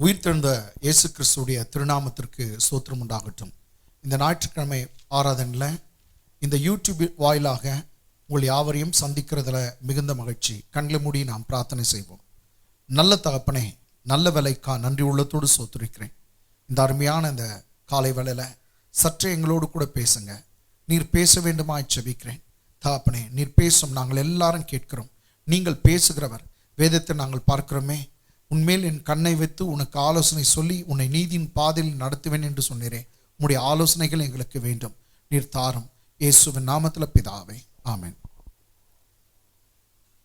உயிர்த்தெழுந்த இயேசு கிறிஸ்துடைய திருநாமத்திற்கு ஸ்தோத்திரம் உண்டாகட்டும். இந்த ஞாயிற்றுக்கிழமை ஆராதனையில் இந்த யூடியூப் வாயிலாக உங்கள் யாவரையும் சந்திக்கிறதுல மிகுந்த மகிழ்ச்சி. கண்களை மூடி நாம் பிரார்த்தனை செய்வோம். நல்ல தகப்பனே, நல்ல வேலைக்கா நன்றி உள்ளத்தோடு ஸ்தோத்திரிக்கிறேன். இந்த அருமையான இந்த காலை வேளையில் சற்றே எங்களோடு கூட பேசுங்க. நீர் பேச வேண்டுமாய் ஜெபிக்கிறேன். தகப்பனே, நீர் பேசும் நாங்கள் எல்லாரும் கேட்கிறோம். நீங்கள் பேசுகிறவர். வேதத்தை நாங்கள் பார்க்கிறோமே, உன்மேல் என் கண்ணை வைத்து உனக்கு ஆலோசனை சொல்லி உன்னை நீதியின் பாதையில் நடத்துவேன் என்று சொன்னீரே. உம்முடைய ஆலோசனைகள் எங்களுக்கு வேண்டும். நீர் தாரும். இயேசுவின் நாமத்தில் பிதாவே, ஆமென்.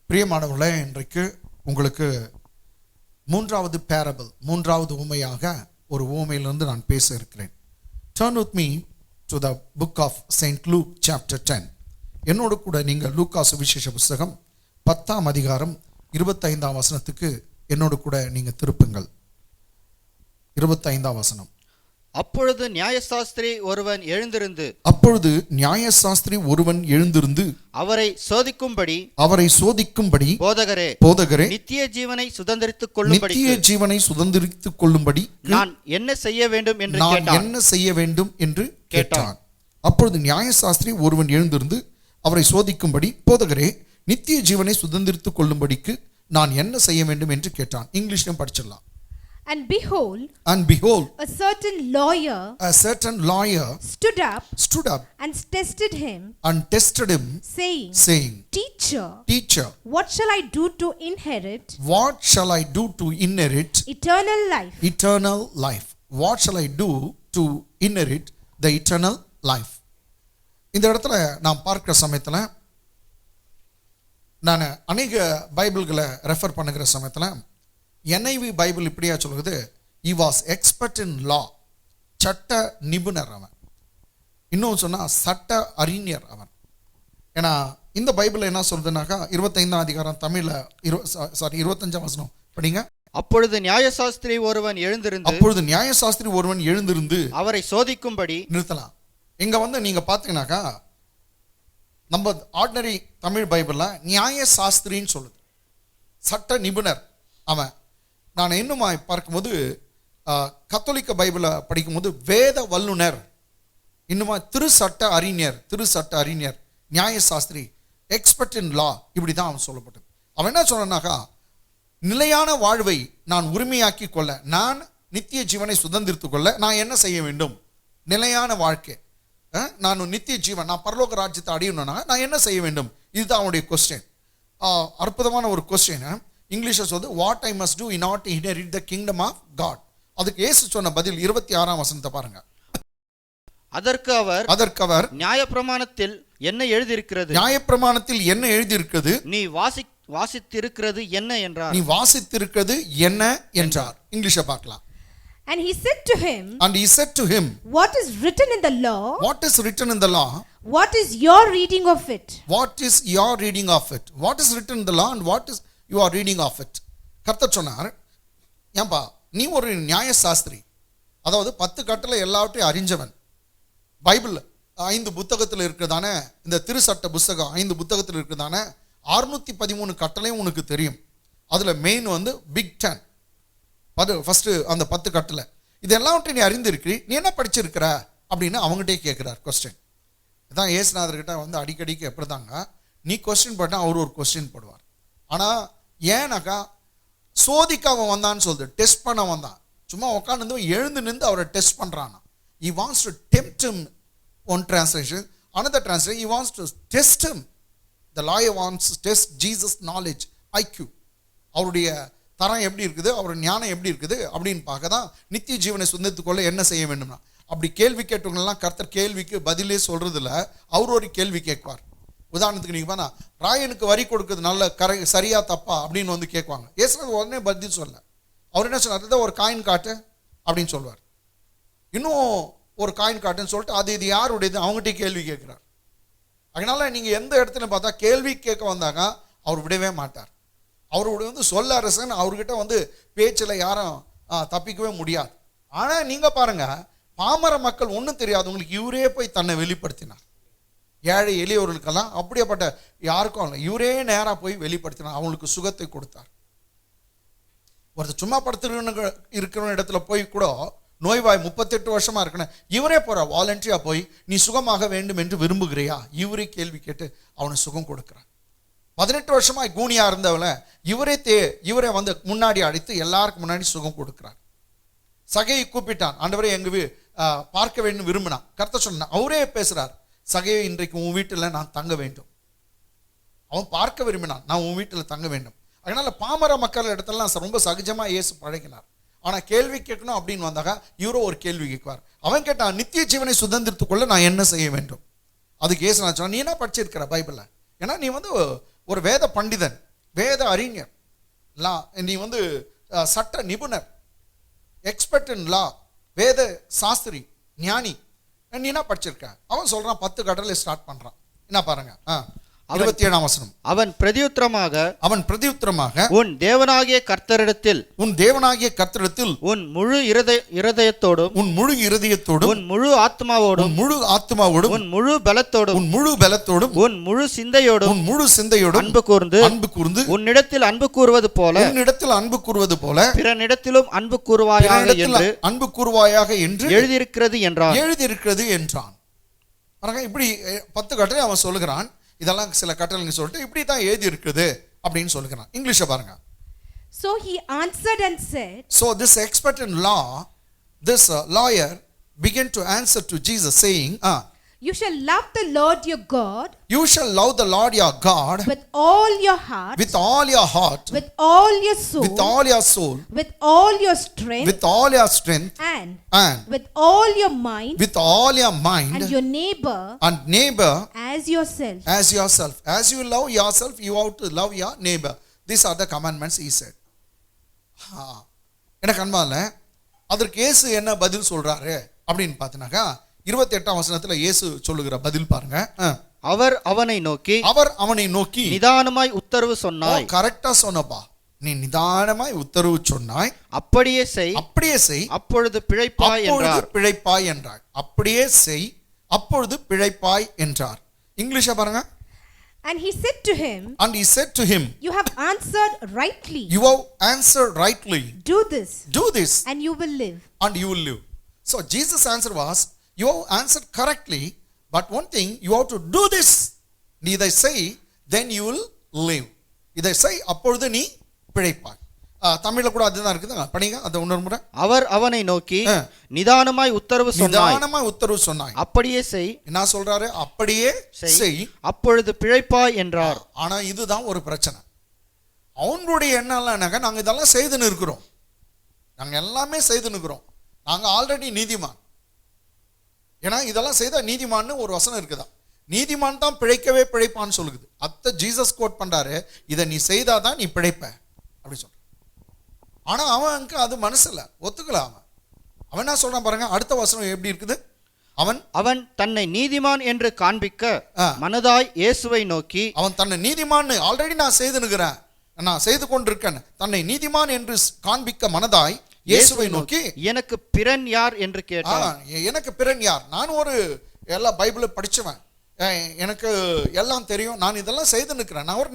பிரியமானவர்களே, இன்றைக்கு உங்களுக்கு மூன்றாவது பேரபிள், மூன்றாவது உவமையாக ஒரு உவமையிலிருந்து நான் பேச இருக்கிறேன். Turn with me to the book of St. Luke chapter 10. என்னோடு கூட நீங்கள் லூக்கா சுவிசேஷ புஸ்தகம் 10ஆம் அதிகாரம் 25ஆம் வசனத்துக்கு என்னோடு கூட நீங்க திருப்புங்கள். 25ஆம் வசனம். அப்பொழுது நியாயசாஸ்திரி ஒருவன் எழுந்திருந்து அவரை சோதிக்கும்படி போதகரே நித்திய ஜீவனை சுதந்தரித்துக் கொள்ளும்படி நான் என்ன செய்ய வேண்டும் என்று கேட்டான். அப்பொழுது நியாயசாஸ்திரி ஒருவன் எழுந்திருந்து அவரை சோதிக்கும்படி, போதகரே நித்திய ஜீவனை சுதந்தரித்துக் கொள்ளும்படிக்கு நான் என்ன செய்ய வேண்டும் என்று கேட்டான். இங்கிலீஷ்லயும் படிச்சிடலாம். And behold, a certain lawyer stood up and tested him, saying, Teacher, what shall I do to inherit eternal life? What shall I do to inherit the eternal life? இந்த இடத்துல நாம் பார்க்கிற சமயத்தில், நான் அநேக பைபிள்களை ரெஃபர் பண்ணுகிற சமயத்தில் NIV பைபிள் இப்படியா சொல்லுது, he was expert in law, சட்ட நிபுணர் அவன். இன்னும் சொன்னால் சட்ட அறிஞர் அவன். ஏன்னா இந்த பைபிள் என்ன சொல்றதுனாக்கா 25ஆம் அதிகாரம் தமிழ்ல 25ஆம் வசனம் படிங்க. அப்பொழுது நியாயசாஸ்திரி ஒருவன் எழுந்திருந்து அவரை சோதிக்கும்படி. நிறுத்தலாம். இங்க நீங்க பாத்தீங்கன்னாக்கா நம்ம ஆர்டினரி தமிழ் பைபிள்ல நியாயசாஸ்திரின்னு சொல்லுது, சட்ட நிபுணர் அவன். நான் இன்னுமா பார்க்கும்போது கத்தோலிக்க பைபிளை படிக்கும்போது வேத வல்லுனர், இன்னுமா திருச்சட்ட அறிஞர், நியாயசாஸ்திரி, எக்ஸ்பர்ட் இன் லா, இப்படி தான் அவன் சொல்லப்பட்டது. அவன் என்ன சொன்னாக்கா, நிலையான வாழ்வை நான் உரிமையாக்கி கொள்ள, நான் நித்திய ஜீவனை சுதந்திரித்துக் கொள்ள நான் என்ன செய்ய வேண்டும்? நிலையான வாழ்க்கை, நான் நித்திய ஜீவன், நான் பரலோக ராஜ்யத்தை அடையணும்னா நான் என்ன செய்ய வேண்டும்? இதுதான் அவனுடைய கொஸ்டின். அற்புதமான ஒரு கொஸ்டின். இங்கிலீஷில் சொல்லுது, what I must do in order to inherit the kingdom of God. அதுக்கு இயேசு சொன்ன பதில் 26ஆம் வசனத்தை பாருங்க. அதற்கு அவர் நியாயப்பிரமாணத்தில் என்ன எழுதியிருக்கிறது? நீ வாசித்திருக்கிறது என்ன என்றார். இங்கிலீஷை பார்க்கலாம். And he said to him, What is written in the law? What is your reading of it? What is written in the law and what is your reading of it? கர்த்தர் சொன்னார், ஏன்பா நீ ஒரு நியாயசாஸ்திரி, அதாவது 10 கட்டளை எல்லாவற்றையும் அறிஞ்சவன். பைபிள் 5 புத்தகத்தில் இருக்கிறதான இந்த திருச்சட்ட புஸ்தகம் 5 புத்தகத்தில் இருக்கிறதான 613 கட்டளையும் உனக்கு தெரியும். அதுல மெயின் பிக் 10, ஃபர்ஸ்ட் அந்த 10 கட்டளை. இது எல்லாவற்றையும் நீ அறிந்திருக்கிறீ, நீ என்ன படிச்சிருக்கிற அப்படின்னு அவங்ககிட்டே கேட்கிறார். கொஸ்டின் இதான் இயேசுநாதர்கிட்ட அடிக்கடிக்கு எப்படி தாங்க, நீ கொஸ்டின் போட்டா அவர் ஒரு கொஸ்டின் போடுவார். ஆனா ஏன்னாக்கா சோதிக்க அவன் வந்தான்னு சொல்லுது, டெஸ்ட் பண்ண வந்தான். சும்மா உட்காந்து எழுந்து நின்று அவரை டெஸ்ட் பண்றான். He wants to tempt him. One translation, another translation, he wants to test him. The lawyer wants to test Jesus' knowledge, IQ. அவருடைய தரம் எப்படி இருக்குது, அவருடைய ஞானம் எப்படி இருக்குது அப்படின்னு பார்க்க தான் நித்திய ஜீவனை சுதந்திரத்துக்குள்ள என்ன செய்ய வேண்டும்னா. அப்படி கேள்வி கேட்டவங்கெல்லாம் கர்த்தர் கேள்விக்கு பதிலே சொல்றதுல அவர் ஒரு கேள்வி கேட்பார். உதாரணத்துக்கு நீங்க பாத்தா, ராயனுக்கு வரி கொடுக்குறது சரியா தப்பா அப்படின்னு கேட்குவாங்க. ஏசுநாதர் உடனே பதில் சொல்ல, அவர் என்ன சொன்னார், ஒரு காயின் காட்டு அப்படின்னு சொல்வார். இன்னும் ஒரு காயின் காட்டுன்னு சொல்லிட்டு அது இது யாருடையது அவங்ககிட்ட கேள்வி கேட்கிறார். அதனால நீங்க எந்த இடத்துல பார்த்தா கேள்வி கேட்க வந்தாங்க அவர் விடவே மாட்டார். அவருடைய சொல்ல அரசன், அவர்கிட்ட பேச்சில் யாரும் தப்பிக்கவே முடியாது. ஆனா நீங்க பாருங்க, பாமர மக்கள் ஒன்றும் தெரியாதவங்களுக்கு இவரே போய் தன்னை வெளிப்படுத்தினார். ஏழை எளியவர்களுக்கெல்லாம் அப்படியேப்பட்ட யாருக்கும் இல்லை, இவரே நேராக போய் வெளிப்படுத்தினார், அவங்களுக்கு சுகத்தை கொடுத்தார். ஒருத்தர் சும்மா படுத்து இருக்கிற இடத்துல போய் கூட நோய்வாய் 38 வருஷமா இருக்கணும், இவரே போற வாலண்டியா போய் நீ சுகமாக வேண்டும் என்று விரும்புகிறியா, இவரே கேள்வி கேட்டு அவனுக்கு சுகம் கொடுக்கிறார். 18 வருஷமா கூனியா இருந்தவள இவரே வந்து முன்னாடி அடித்து எல்லாருக்கும் முன்னாடி சுகம் கொடுக்கிறார். சகையை கூப்பிட்டான், ஆண்டவரே எங்க பார்க்க வேண்டும் விரும்பினான். கர்த்தர் சொன்ன அவரே பேசுறார், சகையை இன்றைக்கு உன் வீட்டில் நான் தங்க வேண்டும். அவன் பார்க்க விரும்பினான், நான் உன் வீட்டில் தங்க வேண்டும். அதனால பாமர மக்கள் இடத்துலலாம் ரொம்ப சகஜமா இயேசு பழகினார். ஆனா கேள்வி கேட்கணும் அப்படின்னு வந்தாங்க, இவரோ ஒரு கேள்வி கேட்குவார். அவன் கேட்டான், நித்திய ஜீவனை சுதந்திரத்துக்குள்ள நான் என்ன செய்ய வேண்டும்? அதுக்கு இயேசு நான் சொன்னேன், நீ என்ன படிச்சிருக்கிற பைபிள்ல? ஏன்னா நீ வந்து ஒரு வேத பண்டிதன், வேத அறிஞர், நீ வந்து சட்ட நிபுணர், எக்ஸ்பர்ட் இன் லா, வேத சாஸ்திரி, ஞானி, நீ என்ன படிச்சிருக்க? அவன் சொல்றான் 10 கட்டளை ஸ்டார்ட் பண்றான். என்ன பாருங்க 27ஆம் வசனம். அவன் பிரதியுத்தரமாக உன் தேவனாகிய கர்த்தரிடத்தில் உன் முழு இருதயத்தோடும் உன் முழு ஆத்மாவோடும் உன் முழு பலத்தோடும் உன் முழு சிந்தையோடும் அன்பு கூர்ந்து உன்னிடத்தில் அன்பு கூறுவது போல பிறனிடத்திலும் அன்பு கூறுவாயாக என்று எழுதியிருக்கிறது என்றான். இப்படி 10 கட்டளை அவன் சொல்லுகிறான். இதெல்லாம் சில கட்டளைங்க சொல்லிட்டு இப்படி தான் எழுதி இருக்குது அப்படின்னு சொல்லுகிறான். இங்கிலீஷை பாருங்க. So he answered and said, so this expert in law, this lawyer began to answer to Jesus saying, you shall love the Lord your God, you shall love the Lord your God with all your heart, with all your heart, with all your soul, with all your soul, with all your strength, with all your strength, and with all your mind, with all your mind, and your neighbor as yourself. As you love yourself, you have to love your neighbor. These are the commandments he said. எனக்கு அன்பால அதற்கு இயேசு என்ன பதில் சொல்றாரு அப்படின்னு பார்த்தீனாக்கா 28ஆம் வசனத்துல இயேசு சொல்லுகிற பதில் பாருங்க. அவர் அவனை நோக்கி நிதானமாய் உத்தரவு சொன்னாய். கரெக்டா சொன்னப்பா, நீ நிதானமாய் உத்தரவு சொன்னாய், அப்படியே செய் அப்பொழுது பிழைப்பாய் என்றார். அப்படியே செய் அப்பொழுது பிழைப்பாய் என்றார். இங்கிலீஷை பாருங்க. And he said to him, you have answered rightly. Do this and you will live. So Jesus' answer was, you have answered correctly, but one thing, you have to do this. நீ இதை செய், then you will live. இதை செய் அப்பொழுது நீ பிழைப்பாய். தமிழ்ல கூட அதுதான் இருக்குது, படிங்க அதை இன்னொரு முறை. அவர் அவனை நோக்கி நிதானமாய் உத்தரவு சொன்னாய், அப்படியே செய். என்ன சொல்றாரு? அப்படியே செய் அப்பொழுது பிழைப்பாய் என்றார். ஆனா இதுதான் ஒரு பிரச்சனை. அவங்களுடைய எண்ணம்லாம் நாங்க இதெல்லாம் செய்துன்னு இருக்கிறோம், நாங்க எல்லாமே செய்துன்னு இருக்கிறோம், நாங்க ஆல்ரெடி நீதிமான். ஏன்னா இதெல்லாம் செய்தா நீதிமான்னு ஒரு வசனம் இருக்குதா, நீதிமான் தான் பிழைப்பான்னு சொல்லுது. அத்த ஜீசஸ் கோட் பண்றாரு, இதை நீ செய்தாதான் நீ பிழைப்ப அப்படி சொல்ற. ஆனா அவனுக்கு அது மனசுல ஒத்துக்கல. அவன் என்ன சொல்றான் பாருங்க, அடுத்த வசனம் எப்படி இருக்குது. அவன் தன்னை நீதிமான் என்று காண்பிக்க மனதாய் இயேசுவை நோக்கி, அவன் தன்னை நீதிமான் ஆல்ரெடி நான் செய்து கொண்டிருக்கேன், தன்னை நீதிமான் என்று காண்பிக்க மனதாய் இயேசுவை நோக்கி, எனக்கு பிறன் யார் என்று கேட்டான். எனக்கு பிறன் யார்? நான் ஒரு எல்லா பைபிளை படிச்சவன், எனக்கு எல்லாம் தெரியும், நான் இதெல்லாம் செய்து நிற்கிறேன், நான் ஒரு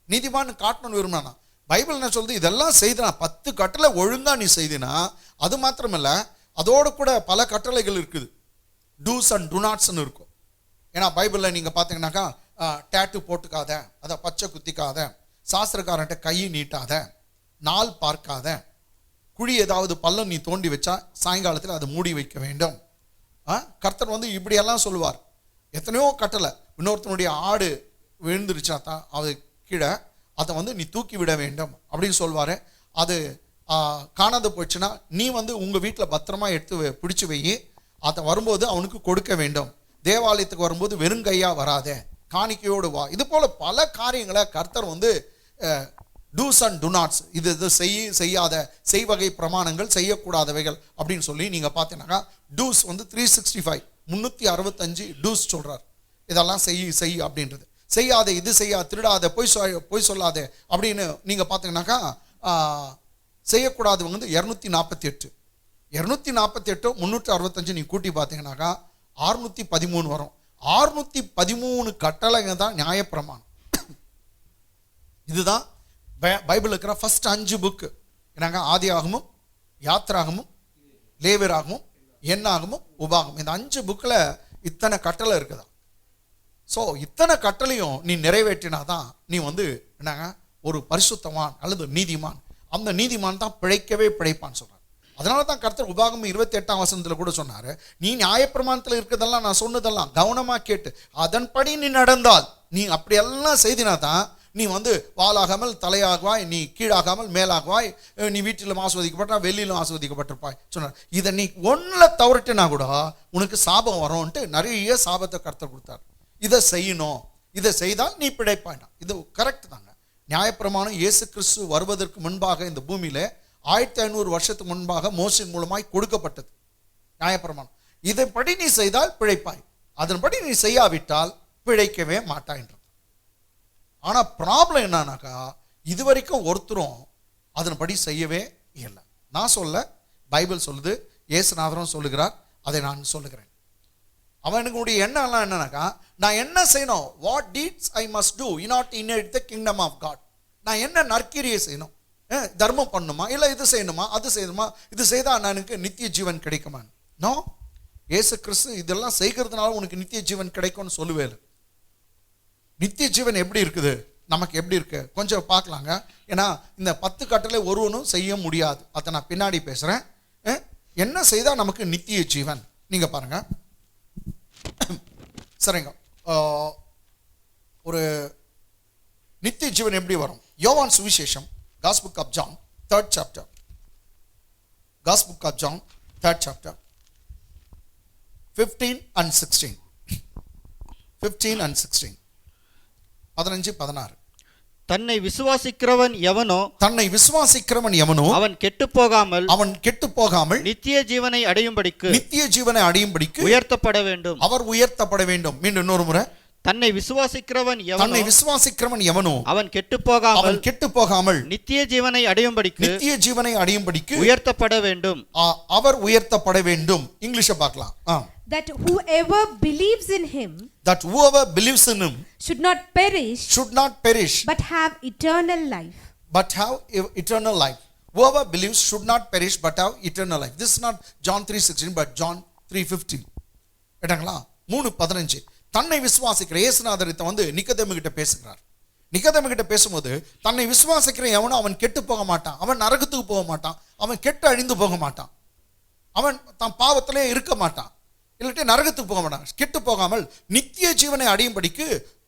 நீதிமான் காட்டணும்னு விரும்பினா. பைபிள் என்ன சொல்லுது? இதெல்லாம் செய்தனா 10 கட்டளை ஒழுங்கா நீ செய்தினா, அது மாத்திரமல்ல அதோடு கூட பல கட்டளைகள் இருக்குது, டூஸ் அண்ட் டு நாட்ஸ்ன்னு இருக்கும். ஏன்னா பைபிளில் நீங்கள் பார்த்தீங்கன்னாக்கா டேட்டு போட்டுக்காத, அதை பச்சை குத்திக்காத, சாஸ்திரக்காரன்ட்ட கையை நீட்டாத, நாள் பார்க்காத, குழி ஏதாவது பள்ளம் நீ தோண்டி வச்சா சாயங்காலத்தில் அதை மூடி வைக்க வேண்டும். கர்த்தர் வந்து இப்படியெல்லாம் சொல்லுவார். எத்தனையோ கட்டளை. இன்னொருத்தனுடைய ஆடு விழுந்துருச்சா தான் அது கீழே, அதை வந்து நீ தூக்கி விட வேண்டும் அப்படின்னு சொல்வார். அது காணாத போச்சுன்னா நீ வந்து உங்கள் வீட்டில் பத்திரமா எடுத்து பிடிச்சி வை, அதை வரும்போது அவனுக்கு கொடுக்க வேண்டும். தேவாலயத்துக்கு வரும்போது வெறுங்கையா வராத, காணிக்கையோடு வா. இது போல பல காரியங்களை கர்த்தர் வந்து டூஸ் அண்ட் டு நாட்ஸ், இது செய்யாத, செய்வகை பிரமாணங்கள், செய்யக்கூடாதவைகள் அப்படின்னு சொல்லி நீங்கள் பார்த்தீங்கன்னாக்கா டூஸ் வந்து 365 365 டூஸ் சொல்கிறார். இதெல்லாம் செய் அப்படின்றது. செய்யாத, இது செய்யாத, திருடாத, பொய் சொல்லாத அப்படின்னு நீங்கள் பார்த்தீங்கன்னாக்கா செய்யக்கூடாது வந்து 248 365 நீ கூட்டி பார்த்தீங்கன்னாக்கா 613 வரும். 613 கட்டளைங்க தான் நியாயப்பிரமாணம். இதுதான் பைபிள் இருக்கிற ஃபர்ஸ்ட் 5 புக்கு. என்னங்க, ஆதியாகமும், யாத்ராகமும், லேவியராகமும், எண்ணாகமும், உபாகமும், இந்த 5 புக்கில் இத்தனை கட்டளை இருக்குதா? ஸோ இத்தனை கட்டளையும் நீ நிறைவேற்றினாதான் நீ என்னங்க ஒரு பரிசுத்தவான் அல்லது நீதிமான். அந்த நீதிமான் தான் பிழைக்கவே பிழைப்பான்னு சொல்றார். அதனால தான் கர்த்தர் உபாகமம் 28ஆம் வசனத்தில் கூட சொன்னாரு, நீ நியாயப்பிரமாணத்தில் இருக்கிறதெல்லாம் நான் சொன்னதெல்லாம் கவனமா கேட்டு அதன்படி நீ நடந்தால், நீ அப்படியெல்லாம் செய்தினா தான் நீ வாளாகாமல் தலையாகுவாய், நீ கீழாகாமல் மேலாகுவாய், நீ வீட்டிலும் ஆஸ்வதிக்கப்பட்டா வெளியிலும் ஆஸ்வதிக்கப்பட்டிருப்பாய் சொன்னார். இதை நீ ஒன்றில் தவறிட்டுனா கூட உனக்கு சாபம் வரும்ன்ட்டு நிறைய சாபத்தை கர்த்தர் கொடுத்தார். இதை செய்யணும், இதை செய்தால் நீ பிழைப்பாய்னா. இது கரெக்ட் தாங்க. நியாயப்பிரமாணம் இயேசு கிறிஸ்து வருவதற்கு முன்பாக இந்த பூமியில 1500 வருஷத்துக்கு முன்பாக மோசேயின் மூலமாய் கொடுக்கப்பட்டது நியாயப்பிரமாணம். இதன்படி நீ செய்தால் பிழைப்பாய், அதன்படி நீ செய்யாவிட்டால் பிழைக்கவே மாட்டாய்ன்றது. ஆனா ப்ராப்ளம் என்னன்னாக்கா, இதுவரைக்கும் ஒருத்தரும் அதன்படி செய்யவே இல்லை. நான் சொல்ல, பைபிள் சொல்லுது, இயேசுநாதரும் சொல்லுகிறார், அதை நான் சொல்லுகிறேன். அவனுடைய எண்ணம் என்னன்னாக்கா, நான் என்ன செய்யணும், what deeds I must do in order to inherit the kingdom of God. நான் என்ன நற்கிரியை செய்யணும், தர்மம் பண்ணணுமா, இல்லை இது செய்யணுமா, அது செய்யணுமா, இது செய்தால் எனக்கு நித்திய ஜீவன் கிடைக்குமா? நோ, இயேசு கிறிஸ்து இதெல்லாம் செய்கிறதுனால உனக்கு நித்திய ஜீவன் கிடைக்கும்னு சொல்லுவேன். நித்திய ஜீவன் எப்படி இருக்குது, நமக்கு எப்படி இருக்கு கொஞ்சம் பார்க்கலாங்க. ஏன்னா இந்த 10 கட்டளை ஒருவனும் செய்ய முடியாது, அதை நான் பின்னாடி பேசுறேன். என்ன செய்தால் நமக்கு நித்திய ஜீவன் நீங்க பாருங்க. சரிங்க, ஒரு நித்திய ஜீவன் எப்படி வரும்? யோவான் சுவிசேஷம், Gospel of John, 3rd chapter. Gospel of John, 3rd chapter, 15 and 16. 15 and 16. 15, 16. தன்னை விசுவாசிக்கிறவன் எவனோ அவன் கெட்டு போகாமல் நித்திய ஜீவனை அடையும்படிக்கு உயர்த்தப்பட வேண்டும். அவர் உயர்த்தப்பட வேண்டும். மீண்டும் இன்னொரு முறை, தன்னை விசுவாசிக்கிறவன் எவனோ அவன் கெட்டு போகாமல் நித்திய ஜீவனை அடையும்படிக்கு உயர்த்தப்பட வேண்டும். அவர் உயர்த்தப்பட வேண்டும். இங்கிலீஷை பார்க்கலாம். That whoever believes in him should not perish but have eternal life. Whoever believes should not perish but have eternal life. This is not John 3:16 but John 3:15. கேட்டாங்களா? 3:15. தன்னை விசுவாசிக்கிற இயேசுநாதர் நிக்கதேமு கிட்ட பேசுகிறார். நிக்கதேமு கிட்ட பேசும்போது, தன்னை விசுவாசிக்கிற எவனோ அவன் கெட்டு போக மாட்டான், அவன் நரகத்துக்கு போக மாட்டான், அவன் கெட்டு அழிந்து போக மாட்டான், அவன் தன் பாவத்திலே இருக்க மாட்டான், இல்லாட்டி நரகத்துக்கு போக மாட்டான். கெட்டு போகாமல் நித்திய ஜீவனை அடையும்படிக்கு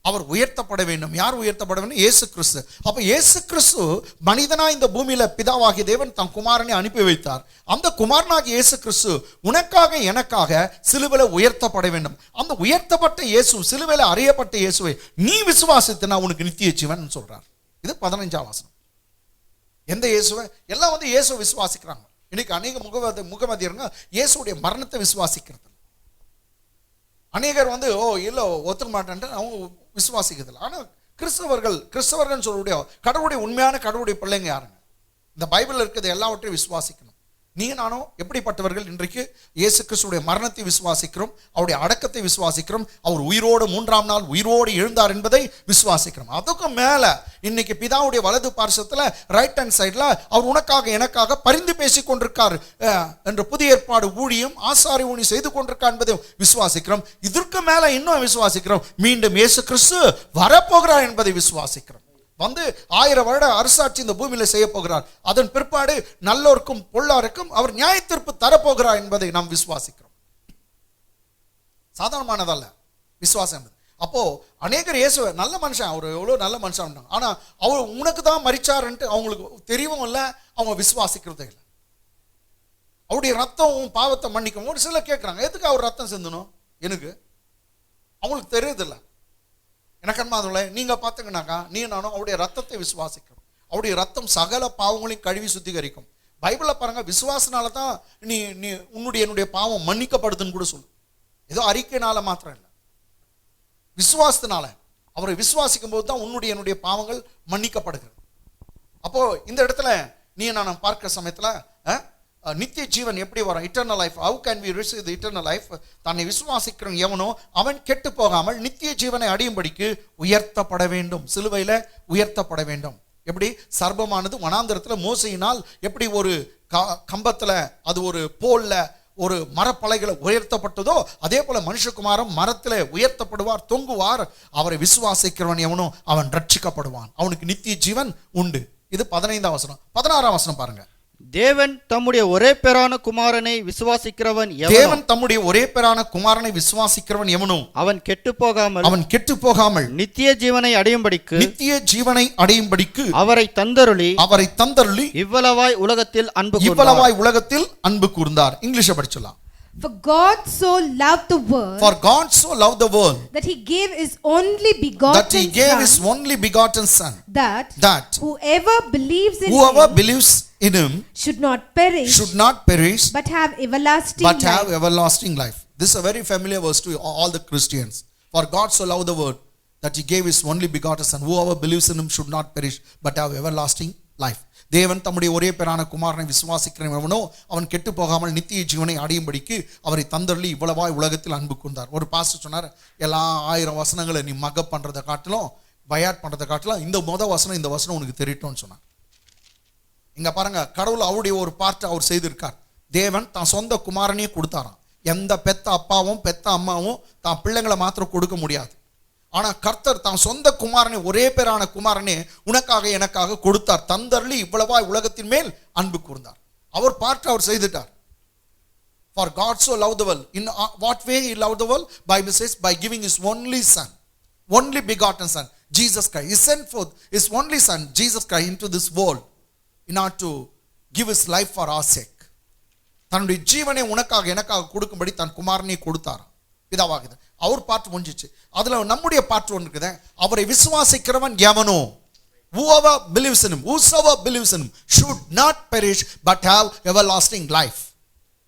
அவர் உயர்த்தப்பட வேண்டும். யார் உயர்த்தப்பட வேண்டும்? இயேசு கிறிஸ்து. அப்ப இயேசு கிறிஸ்து மனிதனா இந்த பூமியில பிதாவாகிய தேவன் தன் குமாரனை அனுப்பி வைத்தார். அந்த குமாரனாகிய இயேசு கிறிஸ்து உனக்காக எனக்காக சிலுவையில உயர்த்தப்பட வேண்டும். அந்த உயர்த்தப்பட்ட இயேசு, சிலுவையில அறியப்பட்ட இயேசுவை நீ விசுவாசித்தனா உனக்கு நித்திய ஜீவன் சொல்றார். இது 15ஆம் வசனம். எந்த இயேசுவை? எல்லாம் இயேசுவை விசுவாசிக்கிறாங்க. இன்னைக்கு அநேக முகமதியருங்க இயேசுடைய மரணத்தை விசுவாசிக்கிறது. அநேகர் இல்லை ஒத்துக்க மாட்டேன்ட்டு அவங்க விசுவாசிக்கிறதில்லை. ஆனால் கிறிஸ்தவர்கள் சொல்லக்கூடிய கடவுளுடைய உண்மையான கடவுளுடைய பிள்ளைங்க யாருங்க? இந்த பைபிளில் இருக்கிறது எல்லாவற்றையும் விசுவாசிக்கணும். நீங்க நானும் எப்படிப்பட்டவர்கள்? இன்றைக்கு இயேசு கிறிஸ்துடைய மரணத்தை விசுவாசிக்கிறோம், அவருடைய அடக்கத்தை விசுவாசிக்கிறோம், அவர் உயிரோடு 3ஆம் நாள் உயிரோடு எழுந்தார் என்பதை விசுவாசிக்கிறோம். அதுக்கு மேல இன்னைக்கு பிதாவுடைய வலது பார்சத்துல ரைட் ஹேண்ட் சைட்ல அவர் உனக்காக எனக்காக பரிந்து பேசிக் கொண்டிருக்கார் என்ற புதிய ஏற்பாடு ஊழியம் ஆசாரி ஊழியம் செய்து கொண்டிருக்கார் என்பதை விசுவாசிக்கிறோம். இதற்கு மேல இன்னும் விசுவாசிக்கிறோம், மீண்டும் இயேசு கிறிஸ்து வரப்போகிறார் என்பதை விசுவாசிக்கிறோம். 1000 வருட அரசாட்சி இந்த பூமியில செய்ய போகிறார். அதன் பிற்பாடு நல்லோருக்கும் பொல்லாருக்கும் அவர் நியாய தீர்ப்பு தரப்போகிறார் என்பதை நாம் விசுவாசிக்கிறோம். சாதாரணமானதல்ல விசுவாசம். அப்போ அநேகர் இயேசு நல்ல மனுஷன், அவர் எவ்வளவு நல்ல மனுஷன், ஆனா அவர் உனக்கு தான் மரிச்சாருன்ட்டு அவங்களுக்கு தெரியவும் இல்லை, அவங்க விசுவாசிக்கிறதே இல்லை. அவருடைய ரத்தம் பாவத்தை மன்னிக்கும். ஒரு சிலர் கேட்கிறாங்க, எதுக்கு அவர் ரத்தம் சிந்தணும்? எனக்கு அவங்களுக்கு தெரியுதில்லை. எனக்கு அன்பானவர்களே, நீங்க பார்த்தீங்கன்னாக்கா நீ நானும் அவருடைய ரத்தத்தை விசுவாசிக்கிறோம். அவருடைய ரத்தம் சகல பாவங்களையும் கழுவி சுத்திகரிக்கும். பைபிள பாருங்க, விசுவாசனால தான் நீ என்னுடைய பாவம் மன்னிக்கப்படுதுன்னு கூட சொல்லு. ஏதோ அறிக்கையினால மாத்திரம் இல்லை, விசுவாசத்தினால. அவரை விசுவாசிக்கும் போது தான் என்னுடைய பாவங்கள் மன்னிக்கப்படுகிறது. அப்போ இந்த இடத்துல நீ நான் பார்க்கிற சமயத்துல நித்திய ஜீவன் எப்படி வரும்? Eternal life. How can we receive the eternal life? தன்னை விசுவாசிக்கிறவன் எவனோ அவன் கெட்டு போகாமல் நித்திய ஜீவனை அடையும்படிக்கு உயர்த்தப்பட வேண்டும். சிலுவையில உயர்த்தப்பட வேண்டும். எப்படி சர்ப்பமானது வனாந்தரத்துல மோசையினால் எப்படி ஒரு கம்பத்துல அது ஒரு போல்ல ஒரு மரப்பலைகளை உயர்த்தப்பட்டதோ அதே போல மனுஷகுமாரன் மரத்திலே உயர்த்தப்படுவார், தொங்குவார். அவரை விசுவாசிக்கிறவன் எவனோ அவன் ரட்சிக்கப்படுவான், அவனுக்கு நித்திய ஜீவன் உண்டு. இது 15ஆம் வசனம். 16ஆம் வசனம் பாருங்க. தேவன் தம்முடைய ஒரே பேரான குமாரனை விசுவாசிக்கிறவன் தேவன் தம்முடைய ஒரே பேரான குமாரனை விசுவாசிக்கிறவன் எவனோ அவன் கெட்டு போகாமல் நித்திய ஜீவனை அடையும்படிக்கு அவரை தந்தருளி இவ்வளவாய் உலகத்தில் அன்பு கூர்ந்தார். English படிச்சலாம். For God so loved the world that he gave his only begotten son that whoever believes in him should not perish but have everlasting life. This is a very familiar verse to all the Christians. For God so loved the world that he gave his only begotten son, whoever believes in him should not perish but have everlasting life. தேவன் தம்முடைய ஒரே பேரான குமாரனை விசுவாசிக்கிறவனோ அவன் கெட்டு போகாமல் நித்திய ஜீவனை அடையும்படிக்கு அவரை தந்தருளி இவ்வளவாய் உலகத்தில் அன்பு கூர்ந்தார். ஒரு பாஸ்டர் சொன்னார், எல்லா 1000 வசனங்களை நீ மகப் பண்றதை காட்டிலும் பயாட் பண்றதை காட்டிலும் இந்த வசனம் உனக்கு தெரியட்டும்னு சொன்னார். இங்க பாருங்க, கடவுள் அவருடைய ஒரு பார்ட் அவர் செய்திருக்கார். தேவன் தான் சொந்த குமாரனையே கொடுத்தாராம். எந்த பெத்த அப்பாவும் பெத்த அம்மாவும் தான் பிள்ளைங்களை மாத்திரம் கொடுக்க முடியாது. ஆனா கர்த்தர் தான் சொந்த குமாரனை ஒரே பேரான குமாரனே உனக்காக எனக்காக கொடுத்தார். தந்தருளி இவ்வளவாய் உலகத்தின் மேல் அன்பு கூர்ந்தார். அவர் பார்ட் அவர் செய்துட்டார். For God so loved the world. In what way he loved the world? Bible says by giving his only begotten son, Jesus Christ. He sent forth his only son, Jesus Christ, into this world in order to give his life for our sake. தன்னுடைய ஜீவனை உனக்காக எனக்காக கொடுக்கும்படி தன் குமாரனை கொடுத்தார். பிதாவாகுது. அவர் part முடிஞ்சிச்சு. அதுல நம்முடைய பார்ட் ஒன்று இருக்குது. அவரை விசுவாசிக்கிறவன் எவனோ, whosoever believes in him should not perish but have everlasting life.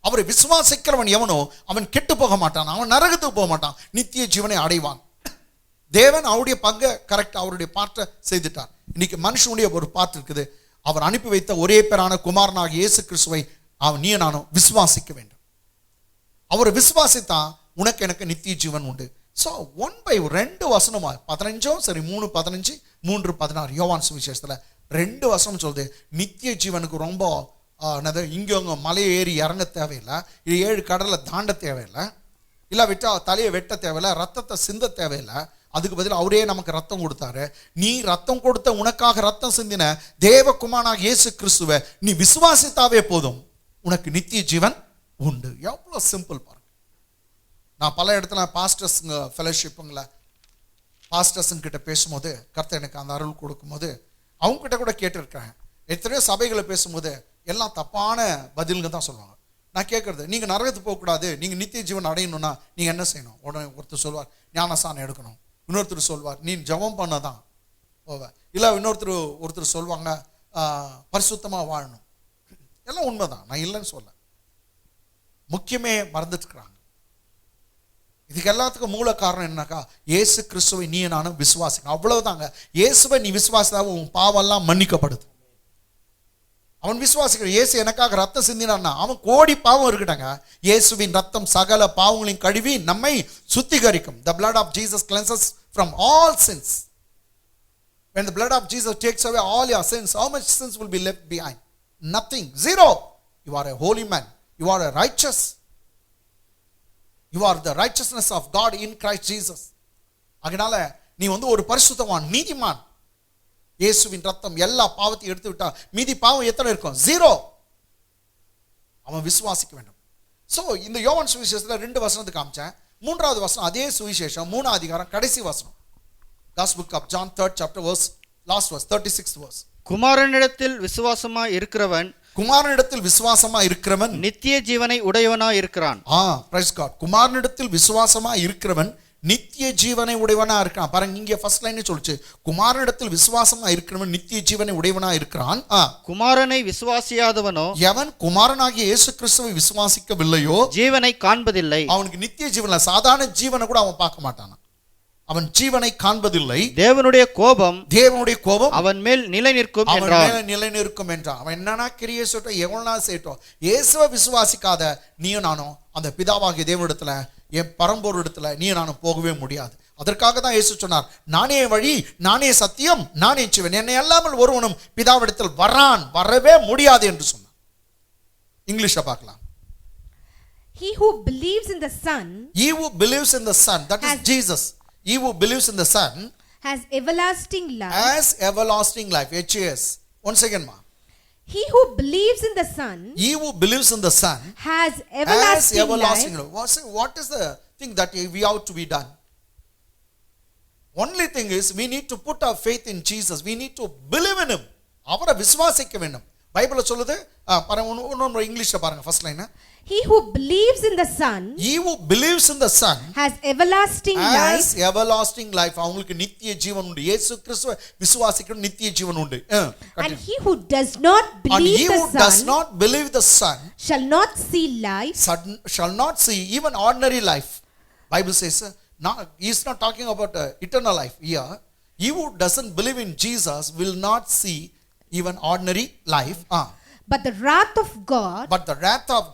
அவரை விசுவாசிக்கிறவன் எவனோ அவன் கெட்டு போக மாட்டான், அவன் நரகத்துக்கு போக மாட்டான், நித்திய ஜீவனை அடைவான். தேவன் அவருடைய பங்கை கரெக்ட் அவருடைய பார்ட்டை செய்துட்டார். இன்னைக்கு மனுஷனுடைய ஒரு பார்ட் இருக்குது. அவர் அனுப்பி வைத்த ஒரே பேரான குமாரனாகிய இயேசு கிறிஸ்துவை நீ நானும் விசுவாசிக்க வேண்டும். அவரை விசுவாசித்தான் உனக்கு எனக்கு நித்திய ஜீவன் உண்டு. ஸோ 1/2 வசனமா 15 சரி 3:15 3:16 யோவான் சுவிசேஷத்துல 2 வசனம் சொல்லுது. நித்திய ஜீவனுக்கு ரொம்ப இங்க மலையை ஏறி இறங்க தேவையில்லை, 7 கடலை தாண்ட தேவையில்லை, இல்லாவிட்டா தலையை வெட்ட தேவையில்லை, ரத்தத்தை சிந்த தேவையில்லை. அதுக்கு பதில் அவரே நமக்கு ரத்தம் கொடுத்தாரு. நீ ரத்தம் கொடுத்த உனக்காக ரத்தம் சிந்தின தேவகுமாரனாகிய இயேசு கிறிஸ்துவை நீ விசுவாசித்தாவே போதும், உனக்கு நித்திய ஜீவன் உண்டு. எவ்வளவு சிம்பிள் பாருங்க. நான் பல இடத்துல பாஸ்டர்ஸுங்க ஃபெலோஷிப்புங்கள பாஸ்டர்ஸுங்கிட்ட பேசும்போது கர்த்தர் எனக்கு அந்த அருள் கொடுக்கும்போது அவங்ககிட்ட கூட கேட்டிருக்கேன். எத்தனையோ சபைகளை பேசும்போது எல்லாம் தப்பான பதில்கள் தான் சொல்லுவாங்க. நான் கேட்கறது, நீங்க நரகத்துக்கு போகக்கூடாது, நீங்க நித்திய ஜீவன் அடையணும்னா நீங்க என்ன செய்யணும்? உடனே ஒருத்தர் சொல்வார் ஞானசானம் எடுக்கணும், இன்னொருத்தர் சொல்வார் நீ ஜெபம் பண்ணதான் போவ, இல்லை ஒருத்தர் சொல்லுவாங்க பரிசுத்தமாக வாழணும். எல்லாம் உண்மைதான், நான் இல்லைன்னு சொல்ல. முக்கியமே மறந்துட்டுருக்குறாங்க. இதுக்கு எல்லாத்துக்கும் மூல காரணம் என்னக்கா, இயேசு கிறிஸ்துவை நீ நானும் விசுவாசிக்கணும், அவ்வளவுதாங்க. இயேசுவை நீ விசுவாசித்தா உன் பாவெல்லாம் மன்னிக்கப்படுது. அவன் விசுவாசிக்கிற இயேசு எனக்காக ரத்தம் சிந்தினான்னா அவன் கோடி பாவம் இருக்கட்டாங்க. இயேசுவின் ரத்தம் சகல பாவங்களையும் கழுவி நம்மை சுத்திகரிக்கும். The blood of Jesus cleanses from all sins. When the blood of Jesus takes away all your sins, how much sins will be left behind? Nothing. Zero. You are a holy man. You are a righteous. You are the righteousness of God in Christ Jesus. அதனால நீ ஒரு பரிசுத்தவான், நீதிமான். இயேசுவின் ரத்தம் எல்லா பாவத்தையும் எடுத்து விட்டா மீதி பாவம் எத்தனை இருக்கும்? 0. அவன் விசுவாசிக்க வேண்டும். சோ இந்த யோவான் சுவிசேஷத்துல 2 வசனத்தை காமிச்சேன். 3வது வசனம் அதே சுவிசேஷம் 3ஆம் அதிகாரம் கடைசி வசனம். Gospel book of John 3rd chapter verse last verse 36th verse. குமாரனிடத்தில் விசுவாசமா இருக்கிறவன் நித்திய ஜீவனை உடையவனாய் இருக்கிறான். Praise God. குமாரனிடத்தில் விசுவாசமா இருக்கிறவன் நித்திய ஜீவனை உடையவனா இருக்கான். பாருங்க, இங்க ஃபர்ஸ்ட் லைனே சொல்லுச்சு, குமாரனிடத்தில் விசுவாசமா இருக்கிறவன் நித்திய ஜீவனை உடையவனா இருக்கிறான். குமாரனை விசுவாசியாதவனோ, எவன் குமாரனாகிய இயேசு கிறிஸ்துவை விசுவாசிக்கவில்லையோ ஜீவனை காண்பதில்லை. அவனுக்கு நித்திய ஜீவன்ல சாதாரண ஜீவனை கூட அவன் பார்க்க மாட்டான். அவன் ஜீவனை காண்பதில்லை. தேவனுடைய கோபம் அவன் மேல் நிலை நிற்கும் என்றான். அவன் என்னன்னா கிரியை செய்யட்டும், எவனா செய்யட்டும், இயேசுவை விசுவாசிக்காத நீயும் நானும் அந்த பிதாவாகிய தேவனிடத்துல, என் பரம்பொரு இடத்துல நீ நானும் போகவே முடியாது. அதற்காக தான் இயேசு சொன்னார், நானே வழி, நானே சத்தியம், நானே ஜீவன், என்னை அல்லாமல் ஒருவனும் பிதாவிடத்தில் வரவே முடியாது என்று சொன்னார். இங்கிலீஷ்ல பார்க்கலாம். He who believes in the Son, he who believes in the Son, that is Jesus, he who believes in the Son has everlasting life. Has everlasting life. HAS. Once again, ma. He who believes in the Son, He who believes in the Son has everlasting life. What is the thing that we have to be done? Only thing is, we need to put our faith in Jesus. We need to believe in Him. அவரை விசுவாசிக்க வேண்டும். பைபிள்ல சொல்லுது, பாருங்க இங்கிலீஷ்ல பாருங்க first line. He who believes in the Son, he who believes in the Son has everlasting life. Has everlasting life. அவங்களுக்கு நித்திய ஜீவன் உண்டு. இயேசு கிறிஸ்துவை விசுவாசிக்கணும், நித்திய ஜீவன் உண்டு. And he who does not believe the Son, and he who does not believe the Son shall not see life. Shall not see even ordinary life. Bible says, he is not talking about eternal life here. He who doesn't believe in Jesus will not see even ordinary life. But the wrath of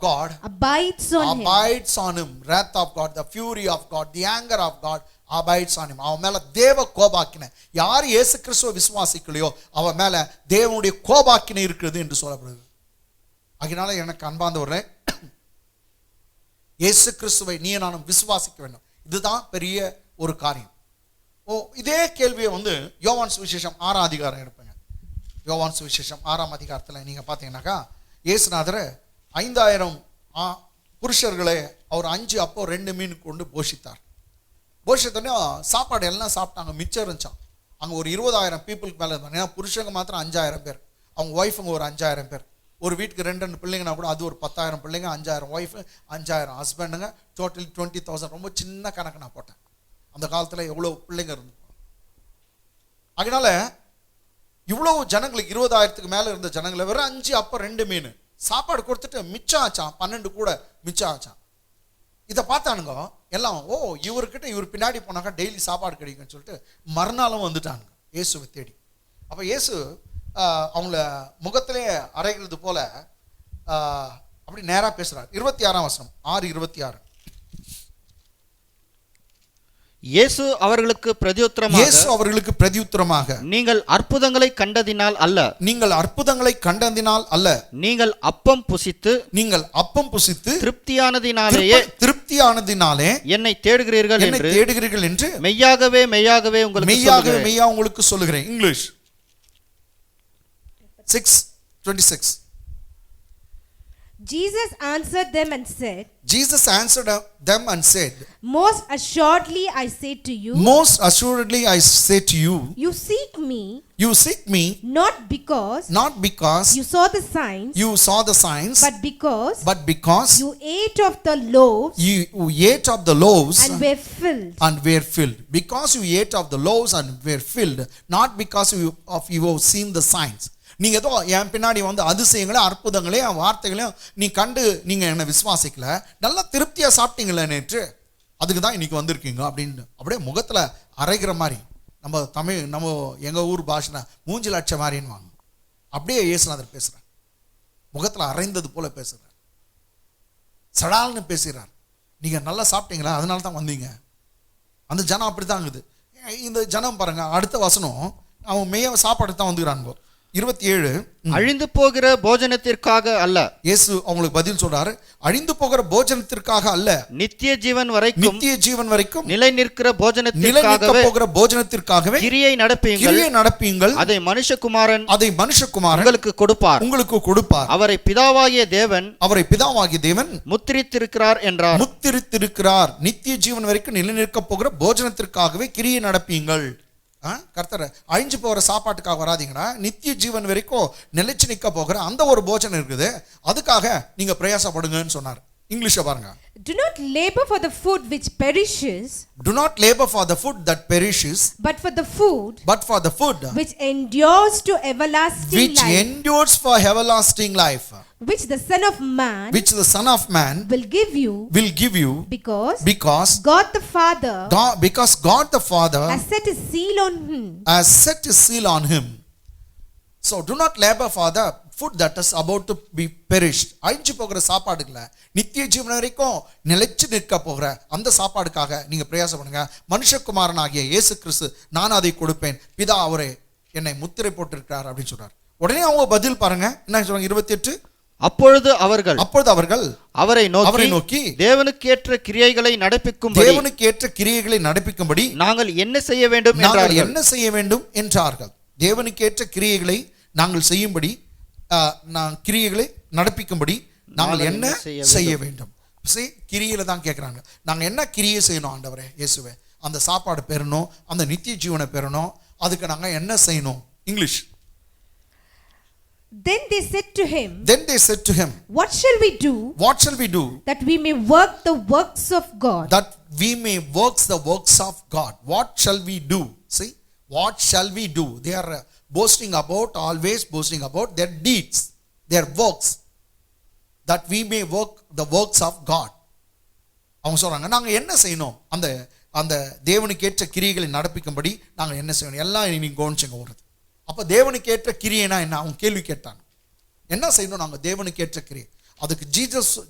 God, abides on him. Wrath of God, the fury of God, the anger of God abides on him. அவன் மேல தேவ கோபாக்கினை, யார் இயேசு கிறிஸ்துவை விசுவாசிக்கலையோ அவன் மேல தேவனுடைய கோபாக்கினை இருக்கிறது என்று சொல்லப்படுது. அதனால எனக்கு அன்பார்ந்தவர்களே, இயேசு கிறிஸ்துவை நீ நானும் விசுவாசிக்க வேண்டும். இதுதான் பெரிய ஒரு காரியம். இதே கேள்வியை யோவான் சுவிசேஷம் 6ஆம் அதிகாரம் எடுப்பேங்க. யோவான் சுவிசேஷம் 6ஆம் அதிகாரத்தில் நீங்கள் பார்த்தீங்கன்னாக்கா, இயேசுநாதர் 5000 புருஷர்களை அவர் 5 அப்போ 2 மீன் கொண்டு போஷித்தார். போஷித்தோடனே சாப்பாடு எல்லாம் சாப்பிட்டாங்க, மிச்சம் இருந்துச்சான். அங்கே ஒரு 20,000 பீப்புளுக்கு மேலே இருந்தாங்க. ஏன்னா புருஷங்க மாத்திரம் 5000 பேர், அவங்க ஒய்ஃபுங்க ஒரு 5000 பேர். ஒரு வீட்டுக்கு 2 பிள்ளைங்கன்னா கூட அது ஒரு 10,000 பிள்ளைங்க, 5000 ஒய்ஃபு, 5000 ஹஸ்பண்டுங்க, டோட்டல் 20,000. ரொம்ப சின்ன கணக்கு நான் போட்டேன். அந்த காலத்தில் எவ்வளோ பிள்ளைங்க இருந்து. அதனால இவ்வளவு ஜனங்களுக்கு 20,000க்கு மேலே இருந்த ஜனங்களை வெறும் 5 அப்போ 2 மீன் சாப்பாடு கொடுத்துட்டு மிச்சம் ஆச்சான், 12 கூட மிச்சம் ஆச்சான். இதை பார்த்தானுங்க எல்லாம், இவர்கிட்ட இவர் பின்னாடி போனாக்கா டெய்லி சாப்பாடு கிடைக்குன்னு சொல்லிட்டு மறுநாளும் வந்துட்டானுங்க இயேசுவை தேடி. அப்போ இயேசு அவங்கள முகத்திலே அறைகிறது போல அப்படி நேராக பேசுறார். 26ஆம் வசனம், 6:26. இயேசு அவர்களுக்கு பிரதியுத்தரமாக, நீங்கள் அற்புதங்களை கண்டதினால் அல்ல, நீங்கள் அப்பம் புசித்து திருப்தியானதினாலே என்னை தேடுகிறீர்கள் என்று மெய்யாகவே உங்களுக்கு சொல்லுகிறேன். English 6:26. Jesus answered them and said, Most assuredly I say to you, you seek me not because you saw the signs, but because you ate of the loaves and were filled. Because you ate of the loaves and were filled, not because you have seen the signs. நீங்க ஏதோ என் பின்னாடி அதிசயங்களே அற்புதங்களையும் வார்த்தைகளையும் நீ கண்டு நீங்க என்ன விசுவாசிக்கல, நல்லா திருப்தியா சாப்பிட்டீங்களே நேற்று, அதுக்கு தான் இன்னைக்கு வந்திருக்கீங்க அப்படின்னு அப்படியே முகத்துல அரைகிற மாதிரி. நம்ம எங்க ஊர் பாஷை மூஞ்சில் அடிச்ச மாதிரின்னு வாங்க. அப்படியே இயேசுநாதர் பேசுறார், முகத்துல அரைந்தது போல பேசுறார், சடால்னு பேசுறார். நீங்க நல்லா சாப்பிட்டீங்களா, அதனால தான் வந்தீங்க. அந்த ஜனம் அப்படித்தாங்குது. இந்த ஜனம் பாருங்க, அடுத்த வசனம், அவன் மெய்ய சாப்பாடு தான் வந்துக்கிறாங்க. 27. அழிந்து போகிற போஜனத்திற்காக அல்ல. இயேசு அவங்களுக்கு பதில் சொல்றாரு, அழிந்து போகிற போஜனத்திற்காக அல்ல, நித்திய ஜீவன் வரைக்கும் நிலை நிற்கிற போஜனத்திற்காகவே கிரியை நடப்பீங்கள். அதை மனுஷகுமாரன் உங்களுக்கு கொடுப்பார். அவரை பிதாவாகிய தேவன் முத்திரித்திருக்கிறார் என்றார். நித்திய ஜீவன் வரைக்கும் நிலை நிற்க போகிற போஜனத்திற்காகவே கிரியை நடப்பீங்கள். கர்த்தர் அழிஞ்சு போகிற சாப்பாட்டுக்காக வராதீங்கன்னா, நித்திய ஜீவன் வரைக்கும் நிலைச்சு நிற்க போகிற அந்த ஒரு போஜனம் இருக்குது, அதுக்காக நீங்க பிரயாசப்படுங்கன்னு சொன்னார். இங்கிலீஷ்ல பாருங்க. Do not labor for the food which perishes. Do not labor for the food that perishes. But for the food which endures to everlasting life. Which endures for everlasting life. Which the Son of Man will give you. Because God the Father has set his seal on him. So do not labor for the food that is about to be perished. அழிஞ்சு போகிற சாப்பாடுகளை நித்திய ஜீவன் வரைக்கும் நிலைச்சு நிற்க போகிற அந்த சாப்பாடுக்காக நீங்க பிரயாசம் பண்ணுங்க. மனுஷகுமாரன் ஆகிய இயேசு கிறிஸ்து நான் அதை கொடுப்பேன், பிதா அவரே என்னை முத்திரை போட்டிருக்கிறார் அப்படின்னு சொல்றார். உடனே அவங்க பதில் பாருங்க என்ன சொல்றாங்க 28. அப்பொழுது அவர்கள் அவரை நோக்கி தேவனுக்கேற்ற கிரியைகளை நடப்பிக்கும்படி நாங்கள் என்ன செய்ய வேண்டும் என்றார்கள். தேவனுக்கேற்ற கிரியைகளை நாங்கள் செய்யும்படி கிரியைகளை நடப்பிக்கும்படி நாங்கள் என்ன செய்ய வேண்டும். கிரியையில தான் கேட்கிறாங்க, நாங்க என்ன கிரியை செய்யணும் ஆண்டவரே இயேசுவே? அந்த சாப்பாடு பெறணும், அந்த நித்திய ஜீவனை பெறணும், அதுக்கு நாங்க என்ன செய்யணும்? English. Then they said to him, What shall we do? That we may work the works of God. What shall we do? See, what shall we do? They are always boasting about their deeds, their works. That we may work the works of God. அவங்க சொல்றாங்க நாங்க என்ன செய்யணும்? அந்த தேவனுக்கு ஏற்ற கிரியைகளை நடப்பிக்கும்படி நாங்க என்ன செய்யணும்? எல்லாம் நீங்க கவனிச்சுங்க வருது. அப்ப தேவனுக்கு ஏற்ற கிரியைனா என்ன? அவங்க கேள்வி கேட்டாங்க, என்ன செய்யணும் நாங்க தேவனுக்கு ஏற்ற கிரியை? அதுக்கு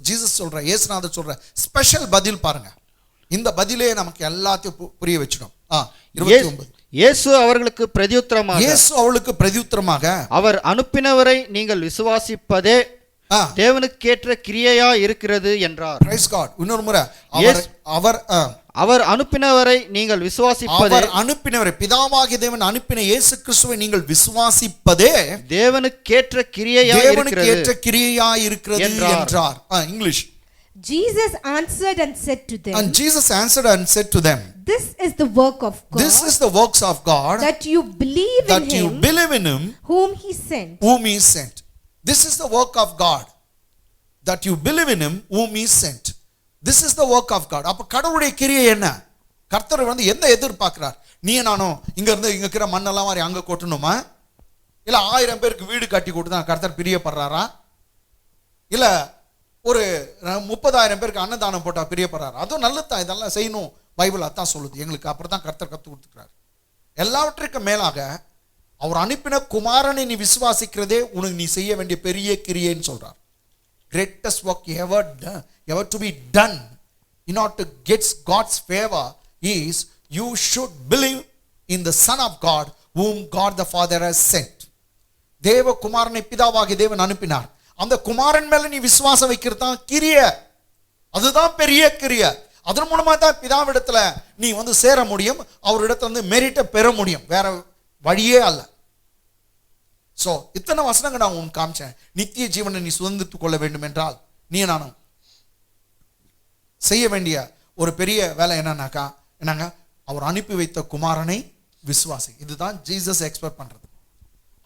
ஜீசஸ் சொல்ற, இயேசுநாதர் சொல்ற ஸ்பெஷல் பதில் பாருங்க. இந்த பதிலே நமக்கு எல்லாத்தையும் புரிய வச்சிடும். 29. இயேசு அவர்களுக்கு பிரதியுத்தரமாக அவர் அனுப்பினவரை நீங்கள் விசுவாசிப்பதே தேவனுக்கேற்ற கிரியையா இருக்கிறது என்றார். Praise God. இன்னொரு முறை அவர் அனுப்பினவரை நீங்கள் விசுவாசிப்பதே, அவர் அனுப்பினவரை பிதாவாகிய தேவன் அனுப்பின இயேசு கிறிஸ்துவை நீங்கள் விசுவாசிப்பதே தேவனுக்கேற்ற கிரியையா இருக்கிறது என்றார். English. Jesus answered and said to them, This is the work of God, that you believe in him whom he sent. This is the work of God, that you believe in him whom he sent. This is the work of God. அப்ப கடவுளுடைய கிரியை என்ன? கர்த்தர் எந்த எதிர்பார்க்கிறார்? நீ நானும் இங்க இருந்து இங்க இருக்கிற மண்ணெல்லாம் மாதிரி அங்க கொட்டணுமா? இல்ல 1000 பேருக்கு வீடு கட்டி கொடுத்து தான் கர்த்தர் பிரியப்படுறாரா? இல்ல ஒரு 30,000 பேருக்கு அன்னதானம் போட்டா பிரியப்படுறாரா? அதுவும் நல்லதுதான், இதெல்லாம் செய்யணும், பைபிள் அதான் சொல்லுது எங்களுக்கு. அப்புறம் தான் கர்த்தர் கத்து கொடுத்துக்கிறார். எல்லாவற்றுக்கும் மேலாக அவர் அனுப்பின குமாரனை நீ விசுவாசிக்கிறதே உனக்கு நீ செய்ய வேண்டிய பெரிய கிரியைன்னு சொல்றார். Greatest work ever to be done in order to get God's favor is you should believe in the Son of God whom God the Father has sent. தேவ குமாரனை பிதாவாகிய தேவன் அனுப்பினார். அந்த குமாரன் மேல நீ விசுவாசம் வைக்கிறது தான் கிரியை. அதுதான் பெரிய கிரியை. அதன் மூலமா தான் பிதாவிடத்துல நீ சேர முடியும், அவரிடத்துல மெரிட்டை பெற முடியும், வேற வழியே அல்ல. சோ இத்தனை வசனங்கள் நான் உன் காமிச்சேன். நித்திய ஜீவனை நீ சுதந்திரத்துக் கொள்ள வேண்டும் என்றால் நீ நானும் செய்ய வேண்டிய ஒரு பெரிய வேலை என்னங்க, அவர் அனுப்பி வைத்த குமாரனை விசுவாசி. இதுதான் ஜீசஸ் எக்ஸ்பெக்ட் பண்றது.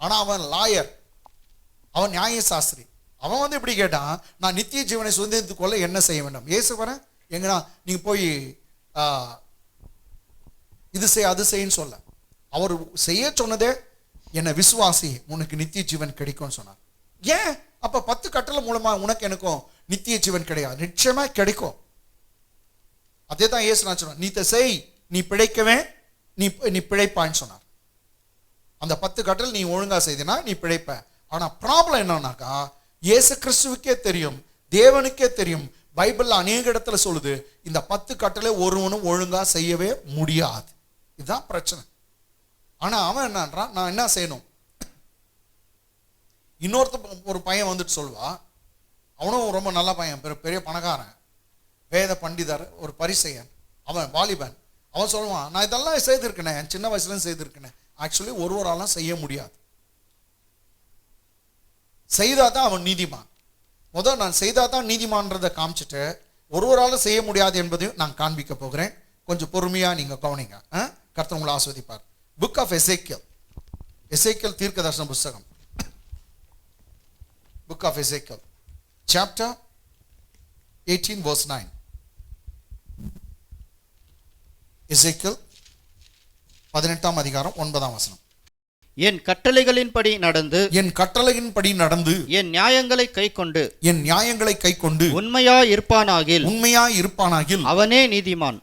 ஆனா அவன் லாயர், அவன் நியாய சாஸ்திரி. அவன் இப்படி கேட்டான், நான் நித்திய ஜீவனை சுதந்திரத்துக் கொள்ள என்ன செய்ய வேண்டும்? இயேசு வர எங்கடா நீங்க போய் இது செய் அது செய்ன்னு சொல்ல, அவர் செய்ய சொன்னதே என்ன விசுவாசி, உனக்கு நித்திய ஜீவன் கிடைக்கும்னு சொன்னார். ஏன் அப்ப 10 கட்டளை மூலமா உனக்கு எனக்கும் நித்திய ஜீவன் கிடையாது? நிச்சயமா கிடைக்கும். அதே தான் இயேசு நான் சொன்னார், நீ செய், நீ பிழைக்கவே நீ பிழைப்பான்னு சொன்னார். அந்த 10 கட்டளை நீ ஒழுங்கா செய்தினா நீ பிழைப்ப. ஆனா ப்ராப்ளம் என்னன்னாக்கா, இயேசு கிறிஸ்துவுக்கே தெரியும், தேவனுக்கே தெரியும், பைபிள்ல அநேக இடத்துல சொல்லுது, இந்த 10 கட்டளை ஒருவனும் ஒழுங்கா செய்யவே முடியாது. இதுதான் பிரச்சனை. ஆனா அவன் என்னன்றான், நான் என்ன செய்யணும்? இன்னொருத்த ஒரு பையன் வந்துட்டு சொல்லுவா, அவனும் ரொம்ப நல்ல பையன், பெரிய பணக்காரன், வேத பண்டிதர், ஒரு பரிசெயன், அவன் வாலிபன். அவன் சொல்லுவான், நான் இதெல்லாம் செய்திருக்கேன், என் சின்ன வயசுல செய்திருக்கேன். ஆக்சுவலி ஒருவராலும் செய்ய முடியாது. செய்தாதான் அவன் நீதிமான். முதல் நான் செய்தாதான் நீதிமான்றதை காமிச்சிட்டு ஒருவராலும் செய்ய முடியாது என்பதையும் நான் காண்பிக்க போகிறேன். கொஞ்சம் பொறுமையா நீங்க கவனிங்க. கர்த்தர் உங்களை ஆசீர்வதிப்பார். புக் ஆஃப் எசேக்கியல் தீர்க்கதரிசன புத்தகம், புக் ஆஃப் எசேக்கியல் சாப்டர் 18 verse 9. எசேக்கியல் 18ஆம் அதிகாரம் 9ஆம் வசனம். என் கட்டளைகளின்படி நடந்து என் நியாயங்களை கைக்கொண்டு உண்மையா இருப்பானாகில் அவனே நீதிமான்.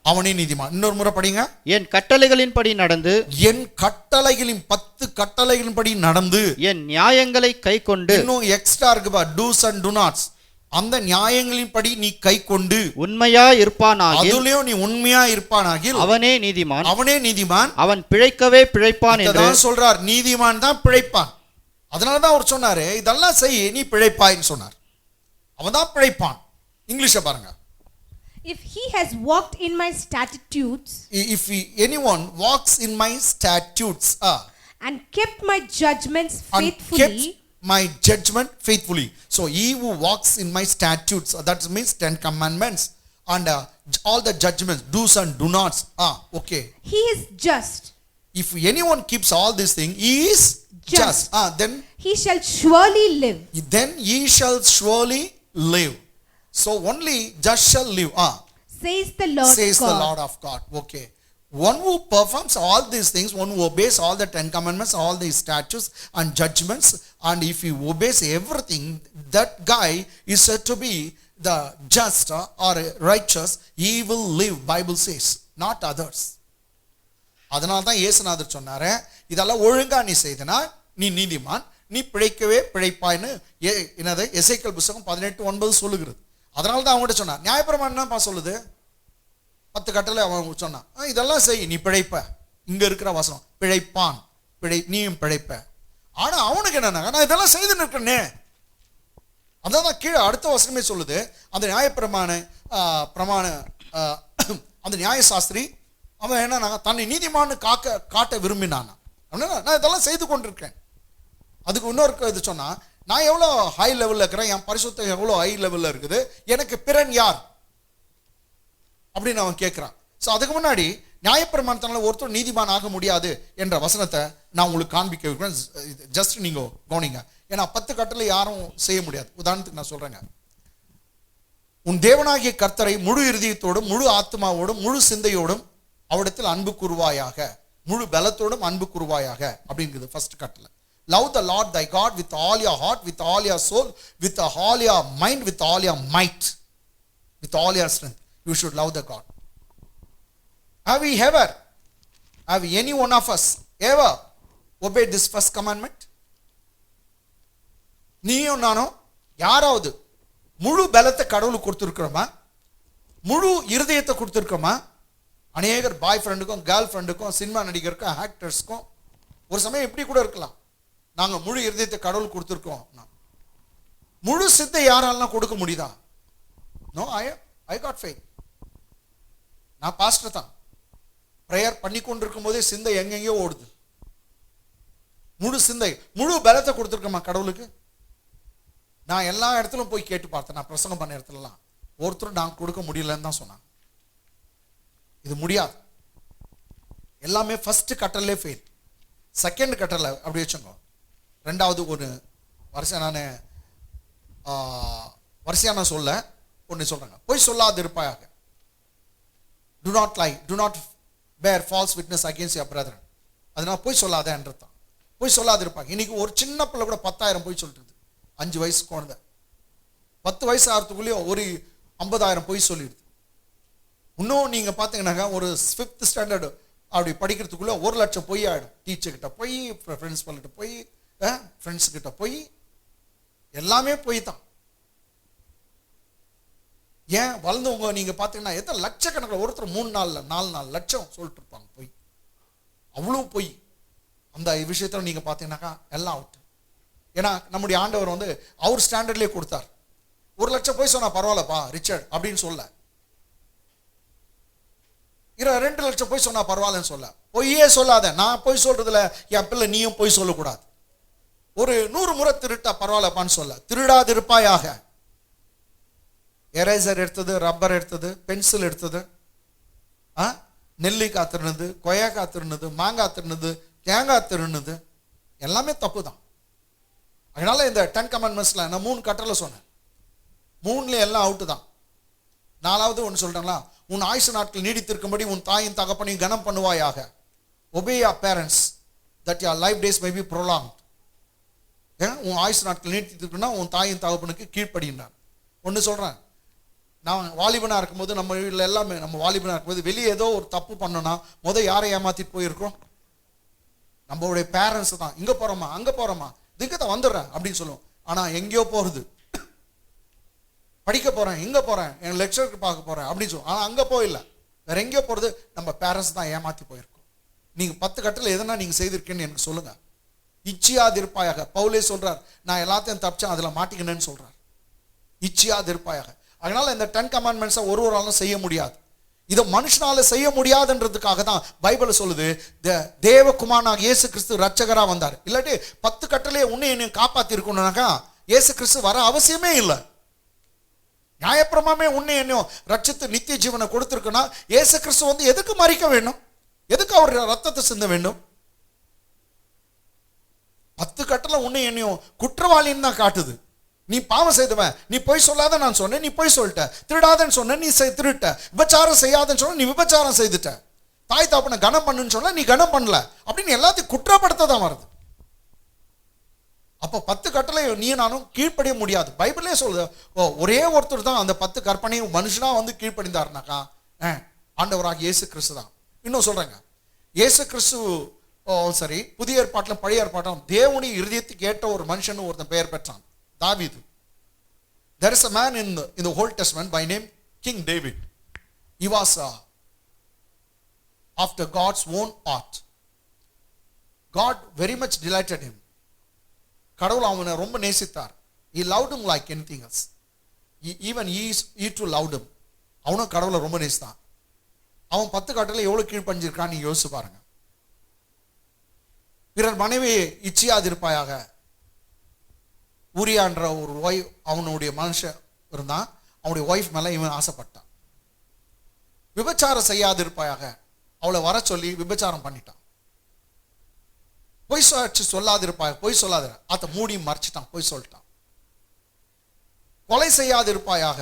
இன்னொரு முறை படிங்க. என் கட்டளைகளின்படி நடந்து என் கட்டளைகளின் 10 கட்டளையின்படி நடந்து என் நியாயங்களை கைக்கொண்டு, இன்னும் எக்ஸ்ட்ரா இருக்கு பா, டூஸ் அண்ட் டு நாட்ஸ், அந்த நியாயங்களின்படி நீ கைக்கொண்டு உண்மையா இருப்பானாகில், அதுலயும் நீ உண்மையா இருப்பானாகில் அவனே நீதிமான், அவனே நீதிமான், அவன் பிழைக்கவே பிழைப்பான் என்று சொல்றார். நீதிமான் தான் பிழைப்பான். அதனாலதான் அவர் சொன்னாரு, இதெல்லாம் செய் நீ பிழைப்பாய்ன்னு சொன்னார். அவன் தான் பிழைப்பான். இங்கிலீஷை பாருங்க. If he has walked in my statutes, if anyone walks in my statutes, and kept my judgments faithfully, and kept my judgment faithfully. So he who walks in my statutes, that means 10 commandments and all the judgments, do's and do nots. Okay. He is just. If anyone keeps all these things, he is just. Then he shall surely live. Then he shall surely live. So only just shall live. Says the Lord. Says God. The Lord of God. Okay. One who performs all these things, one who obeys all the 10 commandments, all these statutes and judgments, and if he obeys everything, that guy is said to be the just or righteous. He will live, Bible says, not others. அதனால தான் இயேசுநாதர் சொன்னாரு, இதெல்லாம் ஒழுங்கா நீ செய்தனா நீ நீதிமான், நீ பிழைக்கவே பிழைப்பாய்னு என்னது எசேக்கியேல் புத்தகம் 18:9 சொல்லுகிறது. அதனால தான் அவங்ககிட்ட சொன்னார். நியாயப்பிரமாணம் என்னப்பா சொல்லுது? 10 கட்டளை அவன் சொன்னான், இதெல்லாம் செய் நீ பிழைப்ப. இங்க இருக்கிற வசனம் பிழைப்பான், நீயும் பிழைப்ப. ஆனா அவனுக்கு என்னன்னா, நான் இதெல்லாம் செய்து நிற்கிறேனே. அதான் கீழே அடுத்த வசனமே சொல்லுது, அந்த நியாயப்பிரமாண அந்த நியாய சாஸ்திரி அவன் என்ன தன்னை நீதிமான்னு காட்ட விரும்பினான். நான் இதெல்லாம் செய்து கொண்டிருக்கேன். அதுக்கு இன்னொரு இது சொன்னா, நான் எவ்வளோ ஹை லெவலில் இருக்கிறேன், என் பரிசுத்தம் எவ்வளோ ஹை லெவலில் இருக்குது, எனக்கு பிறன் யார் அப்படின்னு அவன் கேட்குறான். ஸோ அதுக்கு முன்னாடி நியாயப்பிரமாணத்தினால ஒருத்தர் நீதிமான் ஆக முடியாது என்ற வசனத்தை நான் உங்களுக்கு காண்பிக்க வைக்கிறேன். ஜஸ்ட் நீங்க கவனிங்க. ஏன்னா 10 கட்டளை யாரும் செய்ய முடியாது. உதாரணத்துக்கு நான் சொல்றேங்க, உன் தேவனாகிய கர்த்தரை முழு இருதயத்தோடும் முழு ஆத்மாவோடும் முழு சிந்தையோடும் அவரிடத்தில் அன்பு கூறுவாயாக, முழு பலத்தோடும் அன்பு கூறுவாயாக அப்படிங்கிறது ஃபர்ஸ்ட் கட்டளை. Love the Lord thy God with all your heart, with all your soul, with all your mind, with all your might, with all your strength. You should love the God. Have any one of us ever obeyed this first commandment? நீயும் நானும் யாராவது முழு பலத்தை கடவுளுக்கு கொடுத்துருக்கிறோமா? முழு இருதயத்தை கொடுத்துருக்கோமா? அநேகர் பாய் ஃப்ரெண்டுக்கும் girl ஃப்ரெண்டுக்கும் cinema நடிகருக்கும் ஆக்டர்ஸ்க்கும் ஒரு சமயம் இப்படி கூட இருக்கலாம், நாங்கள் முழு இருதயத்தை கடவுள் கொடுத்துருக்கோம். முழு சித்தை யாராலாம் கொடுக்க முடியுதா? No, I got faith. நான் பாஸ்டர் தான், ப்ரேயர் பண்ணி கொண்டிருக்கும் போதே சிந்தை எங்கெங்கயோ ஓடுது. முழு சிந்தை முழு பலத்தை கொடுத்துருக்கோமா கடவுளுக்கு? நான் எல்லா இடத்துலும் போய் கேட்டு பார்த்தேன். நான் பிரசங்கம் பண்ண இடத்துலலாம் ஒருத்தரும் நான் கொடுக்க முடியலன்னு தான் சொன்னாங்க. இது முடியாது. எல்லாமே ஃபர்ஸ்ட் கட்டளை ஃபெயில், செகண்ட் கட்டளை அப்படி வச்சுக்கோ. ரெண்டாவது ஒரு வரிசையான சொல்ல ஒன்று சொல்றாங்க, போய் சொல்லாது இருப்பாயாக. Do not lie, do not bear false witness against your brethren. அதனால போய் சொல்லாத என்றதான். போய் சொல்லாது இருப்பாங்க. இன்னைக்கு ஒரு சின்ன பிள்ளை கூட 10,000 போய் சொல்லிட்டு, 5 வயசு குழந்தை 10 வயசு ஆகிறதுக்குள்ளேயே ஒரு 50,000 போய் சொல்லிடுது. இன்னும் நீங்க பார்த்தீங்கன்னாக்கா ஒரு 5th ஸ்டாண்டர்டு அப்படி படிக்கிறதுக்குள்ள 1 லட்சம் போய் ஆகிடும். டீச்சர்கிட்ட போய், பிரின்சிபல்கிட்ட போய், ஃப்ரெண்ட்ஸுக்கிட்ட போய், எல்லாமே போய் தான். ஏன் வளர்ந்தவங்க நீங்க பார்த்தீங்கன்னா எத்தனை லட்சக்கணக்கில் ஒருத்தர் 3 நாள்ல 4 லட்சம் சொல்லிட்டு இருப்பாங்க போய். அவ்வளோ போய் அந்த விஷயத்துல நீங்க பார்த்தீங்கன்னாக்கா எல்லாம் அவுட். ஏன்னா நம்முடைய ஆண்டவர் அவர் ஸ்டாண்டர்ட்லேயே கொடுத்தார். 1 லட்சம் போய் சொன்னா பரவாயில்லப்பா ரிச்சர்ட் அப்படின்னு சொல்ல, 2 லட்சம் போய் சொன்னா பரவாயில்லன்னு சொல்ல. பொய்யே சொல்லாத. நான் போய் சொல்றதுல என் பிள்ளை நீயும் போய் சொல்லக்கூடாது. ஒரு 100 முறை திருட்டா பரவாயில்லப்பான்னு சொல்ல. திருடாது இருப்பாயாக. எரேசர் எடுத்தது, ரப்பர் எடுத்தது, பென்சில் எடுத்தது, நெல்லிக்காய் திருநது, கொய்யாக்காய் திருநது, மாங்காய் திருநது, தேங்காய் திருநது, எல்லாமே தப்பு தான். அதனால இந்த 10 கமாண்ட்மெண்ட்ஸ்ல நான் 3 கட்டளை சொன்னேன். 3ல எல்லாம் அவுட்டு தான். 4வது ஒன்று சொல்றேங்களா, உன் ஆயுசு நாட்கள் நீடித்திருக்கும்படி உன் தாயின் தகப்பனையும் கனம் பண்ணுவாயாக. Obey your parents that your life days may be prolonged. உன் ஆயுசு நாட்கள் நீடித்திருக்குன்னா உன் தாயின் தகப்பனுக்கு கீழ்ப்படினார். ஒன்று சொல்றேன், நான் வாலிபனா இருக்கும்போது நம்ம வீட்டில் எல்லாமே நம்ம வாலிபனா இருக்கும்போது வெளியே ஏதோ ஒரு தப்பு பண்ணோம்னா யாரை ஏமாத்திட்டு போயிருக்கோம்? நம்மளுடைய பேரண்ட்ஸ் தான் இங்க போறோமா அங்க போறோமா இதுக்கு தான் வந்துடுறேன் அப்படின்னு சொல்லுவோம். ஆனா எங்கேயோ போறது, படிக்க போறேன் இங்க போறேன் என் லெக்சருக்கு பார்க்க போறேன் அப்படின்னு சொல்லுவோம். ஆனா அங்க போயில்ல, வேற எங்கேயோ போறது. நம்ம பேரண்ட்ஸ் தான் ஏமாத்தி போயிருக்கோம். நீங்க 10 கட்டளை எதனா நீங்க செய்திருக்கேன்னு எனக்கு சொல்லுங்க. இச்சியாதிருப்பாயாக. பவுலே சொல்றார், நான் எல்லாத்தையும் தப்பிச்சேன் அதுல மாட்டிக்கினேன்னு சொல்றார். இச்சியாதிருப்பாயாக. அதனால இந்த 10 கமாண்ட்மெண்ட்ஸை ஒரு ஆளும் செய்ய முடியாது. இதை மனுஷனால செய்ய முடியாதுன்றதுக்காக தான் பைபிள் சொல்லுது தேவகுமாரனாக இயேசு கிறிஸ்து ரட்சகரா வந்தார். இல்லாட்டி 10 கட்டளையை உன்னை என்னை காப்பாத்தி இருக்கணும்னாக்கா இயேசு கிறிஸ்து வர அவசியமே இல்லை. நியாயப்பிரமாணமே உன்னை என்னையும் ரட்சித்து நித்திய ஜீவனை கொடுத்திருக்குன்னா இயேசு கிறிஸ்து வந்து எதுக்கு மறிக்க வேண்டும்? எதுக்கு அவர் ரத்தத்தை சிந்த வேண்டும்? 10 கட்டளை உன்னை என்னையும் குற்றவாளின்னு தான் காட்டுது. நீ பாவம் செய்தவன், நீ பொய் சொல்லாத நான் சொன்னேன், நீ பொய் சொல்லிட்ட. திருடாதன்னு சொன்ன, நீ திருட்ட. விபச்சாரம் செய்யாதன்னு சொன்ன, நீ விபச்சாரம் செய்துட்ட. தாய் தாப்பனை கனம் பண்ணுன்னு சொன்ன, நீ கனம் பண்ணல அப்படின்னு எல்லாத்தையும் குற்றப்படுத்த தான் வருது. அப்போ 10 கட்டளை நீ நானும் கீழ்ப்படிய முடியாது. பைபிளே சொல்லுது, ஒரே ஒருத்தர் தான் அந்த 10 கற்பனையும் மனுஷனா வந்து கீழ்ப்படிந்தாருனாக்கா ஆண்டவராக இயேசு கிறிஸ்து தான். இன்னும் சொல்றேங்க, இயேசு கிறிஸ்து சரி, புதிய ஏற்பாட்டிலும் பழைய ஏற்பாட்டிலும் தேவனுடைய இருதயத்துக்கு ஏற்ற ஒரு மனுஷன் ஒருத்தன் பெயர் பெற்றான், தாவீது. There is a man in the Old Testament by name King David. He was after God's own heart. God very much delighted him. கடவுள் அவனை ரொம்ப நேசித்தார். He loved him like anything else. Even he too loved him. அவனும் கடவுளை ரொம்ப நேசித்தான். அவன் 10 கட்டளை எவ்வளவு கீழ்ப்படிஞ்சிருக்கான்னு நீங்க யோசிச்சு பாருங்க. பிறர் மனைவி இச்சியாதிருப்பாயாக. ஊரியான்ற ஒரு ஒய்ஃப், அவனுடைய மனுஷன் இருந்தான், அவனுடைய ஒய்ஃப் மேல இவன் ஆசைப்பட்டான். விபச்சாரம் செய்யாதிருப்பாயாக, அவளை வர சொல்லி விபச்சாரம் பண்ணிட்டான். பொய் சாட்சி சொல்லாதிருப்பாய், பொய் சொல்லாத அத மூடி மறைச்சிட்டான், பொய் சொல்லிட்டான். கொலை செய்யாதிருப்பாயாக.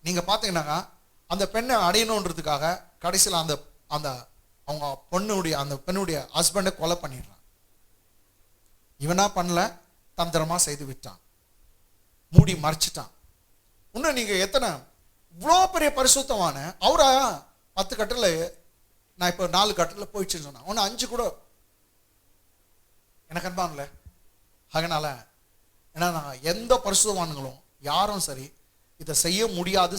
நீங்க பாத்தீங்கன்னா அந்த பெண்ணை அடையணுன்றதுக்காக கடைசியில் அந்த அந்த அவங்க அந்த பெண்ணுடைய ஹஸ்பண்டை கொலை பண்ணிடுறான். இவனா பண்ணல, தந்திரமா செய்து விட்டான், மூடி மறைச்சிட்டான். இன்னும் நீங்க எத்தனை இவ்வளோ பெரிய பரிசுத்தமான அவரா 10 கட்டளை, நான் இப்போ 4 கட்டளை போயிடுச்சுன்னு சொன்னேன், ஒன்று 5 கூட எனக்கு அன்பான்ல. அதனால ஏன்னா நான் எந்த பரிசுத்தவான்களும் யாரும் சரி இதை செய்ய முடியாது,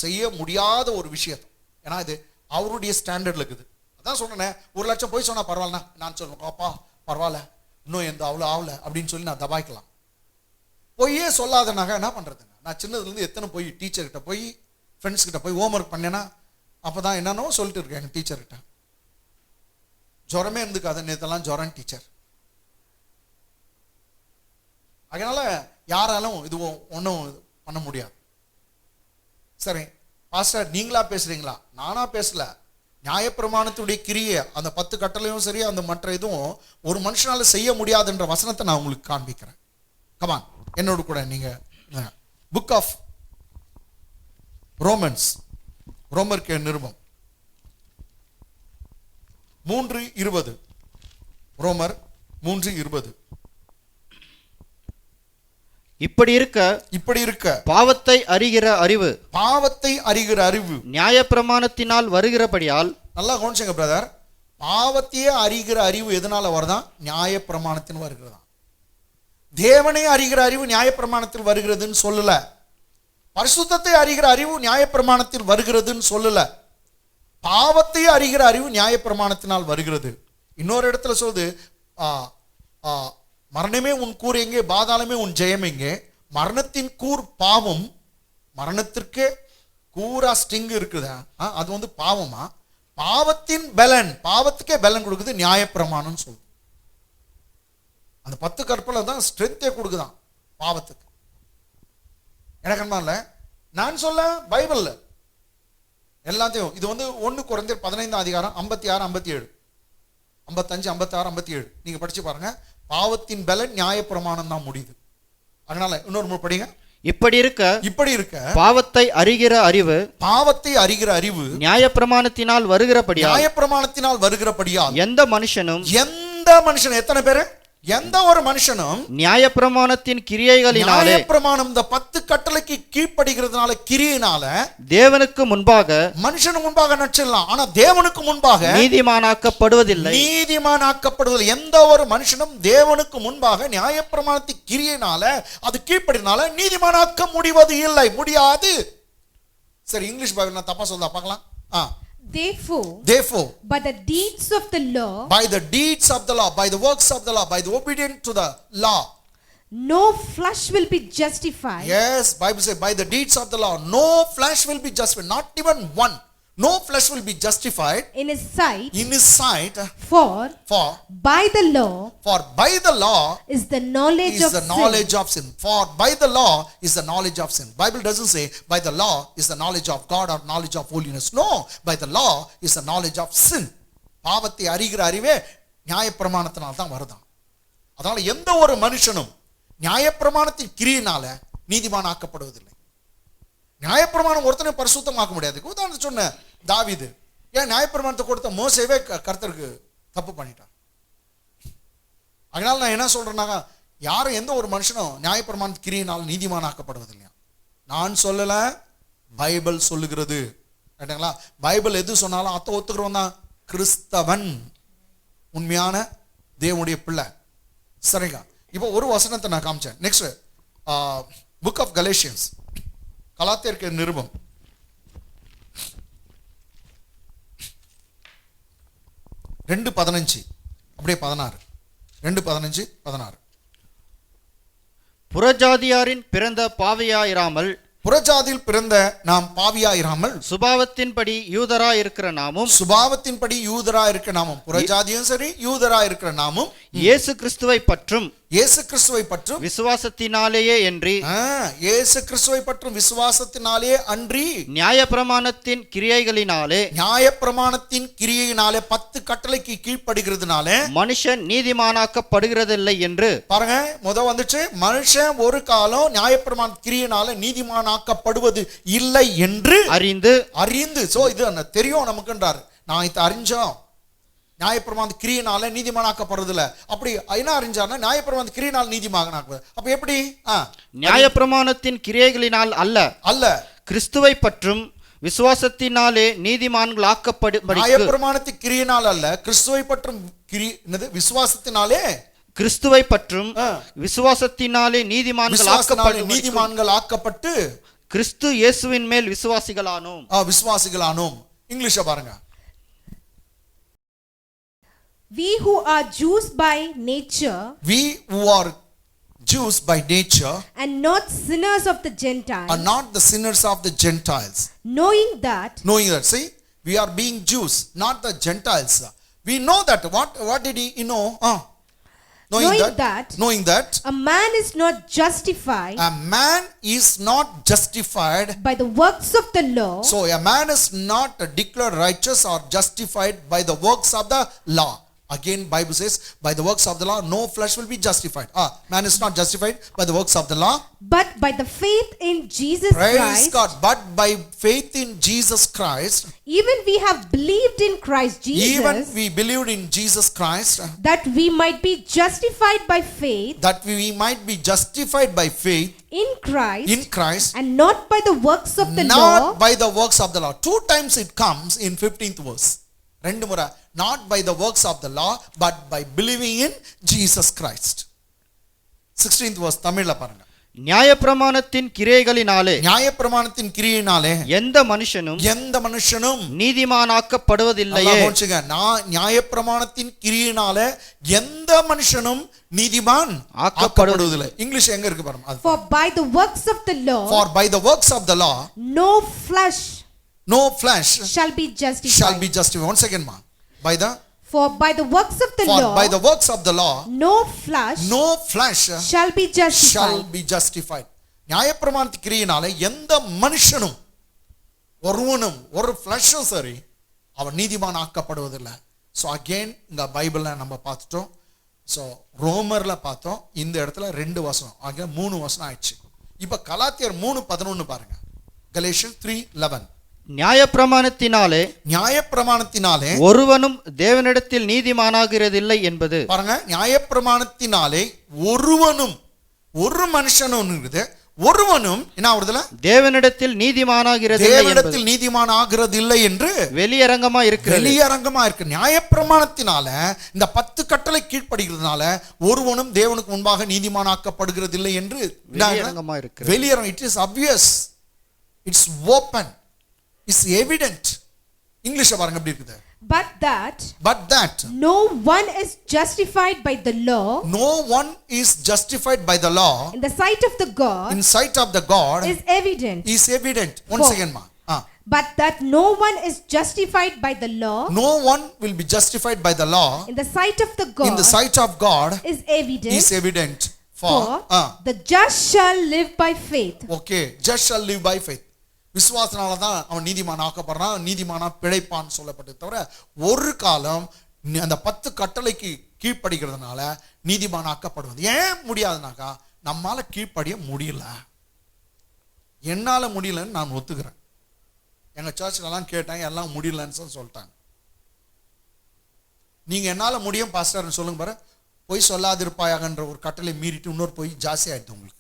செய்ய முடியாத ஒரு விஷயத்தை, ஏன்னா இது அவருடைய ஸ்டாண்டர்ட்ல இருக்குது. அதான் சொன்னேன், 1 லட்சம் போய் சொன்னா பரவாயில்லண்ணா, நான் சொல்லுவேன் அப்பா பரவாயில்ல, இன்னும் எந்த அவ்வளோ ஆகல அப்படின்னு சொல்லி நான் தபாய்க்கலாம். பொய்யே சொல்லாதனாக என்ன பண்றதுங்க? நான் சின்னதுலேருந்து எத்தனை போய் டீச்சர்கிட்ட போய் ஃப்ரெண்ட்ஸ் கிட்ட போய் ஹோம் ஒர்க் பண்ணேன்னா அப்பதான் என்னன்னோ சொல்லிட்டு இருக்கேன் எங்க டீச்சர்கிட்ட. ஜுரமே இருந்துக்காது, நேத்தெல்லாம் ஜுரம் டீச்சர். அதனால யாராலும் இது ஒன்றும் பண்ண முடியாது. சரி பாஸ்டர் நீங்களா பேசுறீங்களா? நானா பேசல. நியாயப்பிரமாணத்துடைய கிரியை அந்த 10 கட்டளையும் சரி, அந்த மற்ற இதுவும் ஒரு மனுஷனால செய்ய முடியாதுன்ற வசனத்தை நான் உங்களுக்கு காண்பிக்கிறேன். கமான் என்னோடு கூட நீங்க புக் ஆஃப் ரோமன்ஸ், ரோமருக்கு நிருபம் 3:20. ரோமர் 3:20. இப்படி இருக்க பாவத்தை அறிகிற அறிவு நியாயப்பிரமாணத்தினால் வருகிறபடியால். நல்லா கவனிச்சுங்க பிரதர், பாவத்தையே அறிகிற அறிவு எதனால வருதான்? நியாயப்பிரமாணத்தின் வருகிறதா. தேவனை அறிகிற அறிவு நியாயப்பிரமாணத்தில் வருகிறதுன்னு சொல்லல. பரிசுத்தத்தை அறிகிற அறிவு நியாயப்பிரமாணத்தில் வருகிறதுன்னு சொல்லல. பாவத்தையே அறிகிற அறிவு நியாயப்பிரமாணத்தினால் வருகிறது. இன்னொரு இடத்துல சொல்லுது, மரணமே உன் கூர் எங்கே, பாதாளமே உன் ஜெயம் எங்கே. மரணத்தின் கூர் பாவம், மரணத்திற்கே கூரா ஸ்டிங் இருக்குதா, அது வந்து பாவமா? பாவத்தின் பலன், பாவத்துக்கே பலன் கொடுக்குது நியாயப்பிரமாணம் சொல்லுது. அந்த 10 கற்பனை தான் ஸ்ட்ரென்த்தே கொடுக்குதான் பாவத்துக்கு. எனக்கு என்ன நான் சொல்ல பைபிள்ல எல்லாத்தையும் இது வந்து 1 கொரிந்தியர் 15 அதிகாரம் 56, 57, 55, 56, 57 நீங்க படிச்சு பாருங்க. பாவத்தின் பலன் நியாயப்பிரமாணம் தான் முடியுது. அதனால இன்னொரு முறை படிங்க. இப்படி இருக்க பாவத்தை அறிகிற அறிவு நியாயப்பிரமாணத்தினால் வருகிறபடியால் எந்த மனுஷனும் எத்தனை பேரு, எந்த ஒரு மனுஷனும் நியாயப்பிரமாணத்தின் கிரியைகளினாலே, நியாயப்பிரமாணம் இந்த 10 கட்டளைக்கு கீழ்ப்படி கீழ்ப்படுகிறதுனால கிரியையினால தேவனுக்கு முன்பாக மனுஷனுக்கு முன்பாக நடிச்சிடலாம், ஆனா தேவனுக்கு முன்பாக நீதிமானாக்கப்படுவதில்லை. நீதிமானாக்கப்படுவதில்லை. எந்த ஒரு மனுஷனும் தேவனுக்கு முன்பாக நியாயப்பிரமாணத்தின் கிரியையினால அது கீழ்ப்படினால நீதிமானாக்க முடிவது இல்லை, முடியாது. சரி, இங்கிலீஷ் பைபிள் நான் தப்பா சொல்ல பார்க்கலாம். Therefore, by the deeds of the law, by the deeds of the law, by the works of the law, by the obedience to the law, no flesh will be justified. Yes, Bible says by the deeds of the law, no flesh will be justified, not even one. No flesh will be justified in his sight. In his sight, for by the law, for by the law is the knowledge of the knowledge of sin. For by the law is the knowledge of sin. Bible doesn't say by the law is the knowledge of God or knowledge of holiness. No, by the law is the knowledge of sin. பாவத்தை அறிகிற அறிவே நியாயப்பிரமாணத்தினால தான் வருதான். அதனால எந்த ஒரு மனுஷனும் நியாயப்பிரமாணத்தின் கிரியையினால நீதிமானாக்கப்படுவதில்லை. நியாயப்பிரமாணம் ஒருத்தனை பரிசுத்தமாக்க முடியாது. உதாரணத்துக்கு சொன்ன தாவீது ஏன் நியாயப்பிரமாணத்தை கொடுத்த மோசேவே கர்த்தருக்கு தப்பு பண்ணிட்டான். அதனால நான் என்ன சொல்றேன்னாங்க, யாரும் எந்த ஒரு மனுஷனும் நியாயப்பிரமாண கிரியினால் நீதிமானாக்கப்படுவதில்லையா. நான் சொல்லல, பைபிள் சொல்லுகிறது. கேட்டீங்களா? பைபிள் எது சொன்னாலும் அத்தை ஒத்துக்கிறவன் தான் கிறிஸ்தவன், உண்மையான தேவனுடைய பிள்ளை. சரிங்க, இப்போ ஒரு வசனத்தை நான் காமிச்சேன். நெக்ஸ்ட் புக் ஆஃப் கலேஷியன்ஸ், கலாத்தியருக்கு நிருபம் 2:15 அப்படியே 16, 2:15, 16. புறஜாதியாரின் பிறந்த பாவியாயிராமல், புறஜாதியில் பிறந்த நாம் பாவியாயிராமல், சுபாவத்தின்படி யூதரா இருக்கிற நாமும், சுபாவத்தின்படி யூதரா இருக்கிற நாமும், புறஜாதியும் சரி யூதரா இருக்கிற நாமும் இயேசு கிறிஸ்துவை பற்றும் இயேசு கிறிஸ்துவை பற்றும் விசுவாசத்தினாலேயே அன்றி, இயேசு கிறிஸ்துவை பற்றும் விசுவாசத்தினாலே அன்றி, நியாயப்பிரமாணத்தின் கிரியைகளினாலே, நியாயப்பிரமாணத்தின் கிரியையினாலே 10 கட்டளைக்கு கீழ்ப்படுகிறதுனாலே மனுஷன் நீதிமானாக்கப்படுகிறதில்லை என்று. பாருங்க, வந்துச்சு, மனுஷன் ஒரு காலம் நியாயப்பிரமாண கிரியையினால நீதிமானாக்கப்படுவது இல்லை என்று அறிந்து. சோ இது தெரியும் நமக்குன்றாரு. நான் இதை அறிஞ்சோம், நியாயப்பிரமாண கிரியையினால நீதிமானாக்கப்படுறது இல்ல. அப்படி என்ன அறிஞ்சார்னா நியாயப்பிரமாண கிரியையினால நீதிமானாக்கப்படுது. அப்ப எப்படி? நியாயப்பிரமாணத்தின் கிரியைகளினால் அல்ல, கிறிஸ்துவை பற்றும் விசுவாசத்தினாலே நீதிமான்களாக்கப்படும்படி. நியாயப்பிரமாணத்தின் கிரியையினால் அல்ல, கிறிஸ்துவை பற்றும் விசுவாசத்தினாலே, கிறிஸ்துவை பற்றும் விசுவாசத்தினாலே நீதிமான்களாக்கப்பட்டு கிறிஸ்து இயேசுவின் மேல் விசுவாசிகளானோம். இங்கிலீஷ் பாருங்க. We who are Jews by nature, and not sinners of the Gentiles, are not the sinners of the Gentiles, knowing that, see, we are being Jews, not the Gentiles. We know that. What did he know? Knowing that a man is not justified by the works of the law. So a man is not declared righteous or justified by the works of the law. Again, Bible says, by the works of the law, no flesh will be justified. Man is not justified by the works of the law, but by the faith in Jesus Christ. Praise God. But by faith in Jesus Christ, even we have believed in Christ Jesus. Even we believed in Jesus Christ, that we might be justified by faith. That we might be justified by faith in Christ, and not by the works of the law. Not by the works of the law. 2 times it comes in 15th verse. ரெண்டு முறை, not by the works of the law, but by believing in Jesus Christ. 16th verse தமிழ்ல பாருங்க. நியாயப்பிரமாணத்தின் கிரியைகளினாலே, நியாயப்பிரமாணத்தின் கிரியையினாலே எந்த மனுஷனும் நீதிமானாக்கப்படுவதில்லையே. நியாயப்பிரமாணத்தின் கிரியையினாலே எந்த மனுஷனும் நீதிமான் ஆக்கப்படுவதில்லை. இங்கிலீஷ் எங்க இருக்கு பாருங்க. For by the works of the law, no flesh shall be justified. Once again, ma. For by the works of the law, no flesh shall be justified. நியாயப்பிரமாணத்தின் கிரியையினாலே எந்த மனுஷனும் ஒருவனும் ஒரு ஃப்ளஷும் சரி அவன் நீதிமான் ஆக்கப்படுவதில்லை. ஸோ அகெயின் இந்த பைபிளை நம்ம பார்த்துட்டோம். ஸோ ரோமர்ல பார்த்தோம். இந்த இடத்துல 2 வசனம் ஆக 3 வசனம் ஆயிடுச்சு. இப்போ கலாத்தியர் 3:11 பாருங்க. கலேஷியன்ஸ் 3:11. நியாயப்பிரமாணத்தினாலே ஒருவனும் தேவனிடத்தில் நீதிமானாகிறதில்லை என்பது. பாருங்க, நியாயப்பிரமாணத்தினாலே ஒருவனும், ஒரு மனுஷனும் ஒருவனும் என்ன வருதுல தேவனிடத்தில் நீதிமானாகிறது தேவனிடத்தில் நீதிமான் ஆகிறது இல்லை என்று வெளியரங்கமா இருக்கு. வெளியரங்கமா இருக்கு. நியாயப்பிரமாணத்தினால இந்த 10 கட்டளை கீழ்ப்படுகிறதுனால ஒருவனும் தேவனுக்கு முன்பாக நீதிமானாக்கப்படுகிறது இல்லை என்று வெளியரங்கமா இருக்கு. வெளியரங்கம். It is obvious, it's open, it's evident. இங்கிலீஷ்ல பாருங்க எப்படி இருக்குது. But that no one is justified by the law, no one is justified by the law in the sight of the God, in sight of the God is evident. Once again ma. But that no one is justified by the law, no one will be justified by the law in the sight of the God, in the sight of God is evident. For the just shall live by faith. Okay, just shall live by faith. விசுவாசனால தான் அவன் நீதிமான் ஆக்கப்படுறான், நீதிமானா பிழைப்பான்னு சொல்லப்பட்டது தவிர ஒரு காலம் அந்த 10 கட்டளைக்கு கீழ்ப்படுகிறதுனால நீதிமான் ஆக்கப்படுவது ஏன் முடியாதுனாக்கா, நம்மால கீழ்ப்படிய முடியல. என்னால முடியலன்னு நான் ஒத்துக்கிறேன். எங்க சர்ச்லாம் கேட்டேன், எல்லாம் முடியலன்னு சொல்லிட்டாங்க. நீங்க என்னால முடியும் பாஸ்டர்னு சொல்லுங்க பாரு. பொய் சொல்லாதிருப்பாயாகன்ற ஒரு கட்டளை மீறிட்டு இன்னொரு பொய் ஜாஸ்தி ஆயிடுது உங்களுக்கு.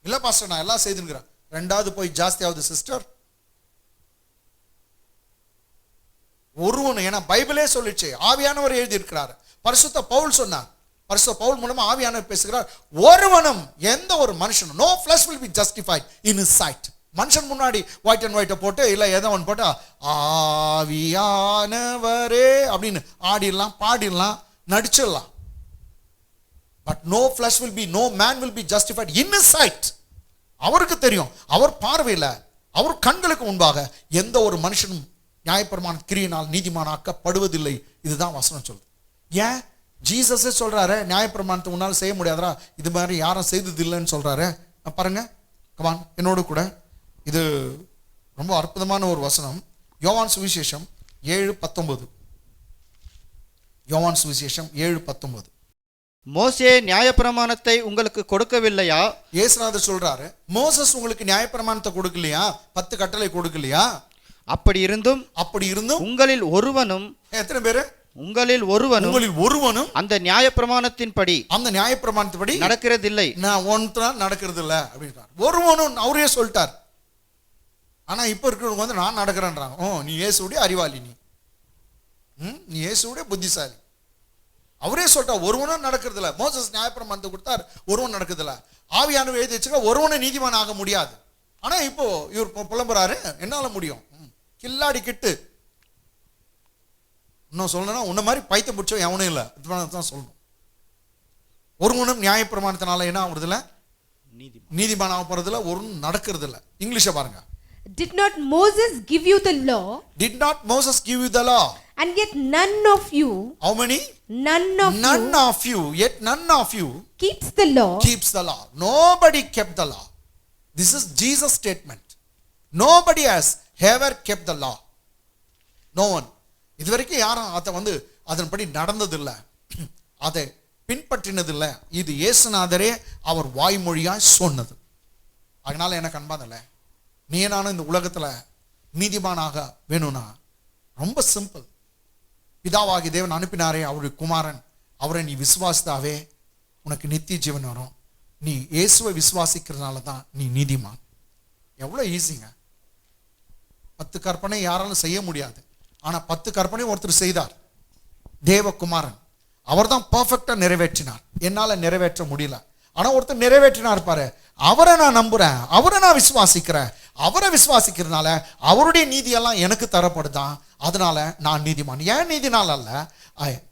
இல்ல பாஸ்டர் நான் எல்லாம் செய்துங்கிறேன், 2வது போய் ஜாஸ்தி ஆகுது சிஸ்டர். ஒருவன், ஏன்னா பைபிளே சொல்லிச்சு, ஆவியானவர் எழுதி இருக்கிறார், பரிசுத்த பவுல் சொன்னார், பரிசுத்த பவுல் மூலமா ஆவியானவர் பேசுகிறார். ஒருவனும் எந்த ஒரு மனுஷனும் no flesh will be justified in his sight. மனுஷன் முன்னாடி ஒயிட் அண்ட் ஒயிட்டை போட்டு இல்ல ஏதோ ஒன்று போட்டா ஆவியானவரே அப்படின்னு ஆடிடலாம், பாடிடலாம், நடிச்சிடலாம். But no flesh will be, no man will be justified in his sight. அவருக்கு தெரியும், அவர் பார்வையில், அவர் கண்களுக்கு முன்பாக எந்த ஒரு மனுஷனும் நியாயப்பிரமாண கிரியினால் நீதிமானாக்கப்படுவதில்லை. இதுதான் வசனம் சொல்லுது. ஏன் ஜீசஸே சொல்றாரு நியாயப்பிரமாணத்தை உன்னால் செய்ய முடியாதா, இது மாதிரி யாரும் செய்தது இல்லைன்னு சொல்றாரு. பாருங்க, கமான் என்னோடு கூட. இது ரொம்ப அற்புதமான ஒரு வசனம். யோவான் சுவிசேஷம் 7:19. யோவான் சுவிசேஷம் 7:19. மோசே நியாயப்பிரமாணத்தை உங்களுக்கு கொடுக்கவில்லையா? இயேசுநாதர் சொல்றாரு, மோசஸ் உங்களுக்கு நியாயப்பிரமாணத்தை கொடுக்கலையா, 10 கட்டளை கொடுக்கலையா? அப்படி இருந்தும் உங்களில் ஒருவனும், எத்தனை பேரு? உங்களில் ஒருவனும் அந்த நியாயப்பிரமாணத்தின்படி நடக்கிறதில்லை. நான் ஒன்றும் நடக்கிறது இல்லை அப்படின்றார். ஒருவனும் அவரே சொல்லிட்டார். ஆனா இப்ப இருக்கிறவங்க வந்து நான் நடக்கிறேன்றாங்க. ஓ, நீ இயேசுடைய அறிவாளி, நீ இயேசுடைய புத்திசாலி. அவரே சொல்லிட்டா ஒருவனும் நடக்கிறது இல்லை. மோசஸ் நியாயப்பிரமாணத்தை கொடுத்தார், ஒருவன் நடக்கிறது இல்லை. ஆவியானவர் எழுதி வச்சுக்க ஒருவனை நீதிமான் ஆக முடியாது. ஆனா இப்போ இவர் புலம்புறாரு, என்னால முடியும். கில்லாடி கிட்டு இன்னும் சொல்லணும்னா உன்ன மாதிரி பைத்தியம் பிடிச்சோ எவனும் இல்லை தான் சொல்லணும். ஒருவனும் நியாயப்பிரமாணத்தினால என்ன ஆகுறது இல்லை, நீதிமான் ஆக போறது இல்லை, ஒருவனும் நடக்கிறது இல்லை. இங்கிலீஷை பாருங்க. Did not Moses give you the law? Did not Moses give you the law? And yet none of you. How many? None of you. Yet none of you keeps the law. Keeps the law. Nobody kept the law. This is Jesus' statement. Nobody has ever kept the law. No one. இதுவரைக்கும் யாரும் அதை வந்து அதன்படி நடந்ததில்லை, அதை பின்பற்றினதில்லை. இது இயேசுநாதரே அவர் வாய்மொழியாய் சொன்னது. அதனால எனக்கு அன்பானல்ல, நீ நானும் இந்த உலகத்துல நீதிமானாக வேணும்னா ரொம்ப சிம்பிள். பிதாவாகி தேவன் அனுப்பினாரே அவருடைய குமாரன், அவரை நீ விசுவாசித்தாவே உனக்கு நித்திய ஜீவன் வரும். நீ இயேசுவை விசுவாசிக்கிறதுனால தான் நீ நீதிமான். எவ்வளோ ஈஸிங்க. 10 கற்பனை யாராலும் செய்ய முடியாது. ஆனா 10 கற்பனை ஒருத்தர் செய்தார், தேவகுமாரன். அவர் தான் பர்ஃபெக்டா நிறைவேற்றினார். என்னால நிறைவேற்ற முடியல, ஆனா ஒருத்தர் நிறைவேற்றினார் பாரு. அவரை நான் நம்புறேன், அவரை நான் விசுவாசிக்கிறேன். அவரை விசுவாசிக்கிறதுனால அவருடைய நீதியெல்லாம் எனக்கு தரப்படுதான். அதனால நான் நீதிமான். ஏன் நீதினால் அல்ல,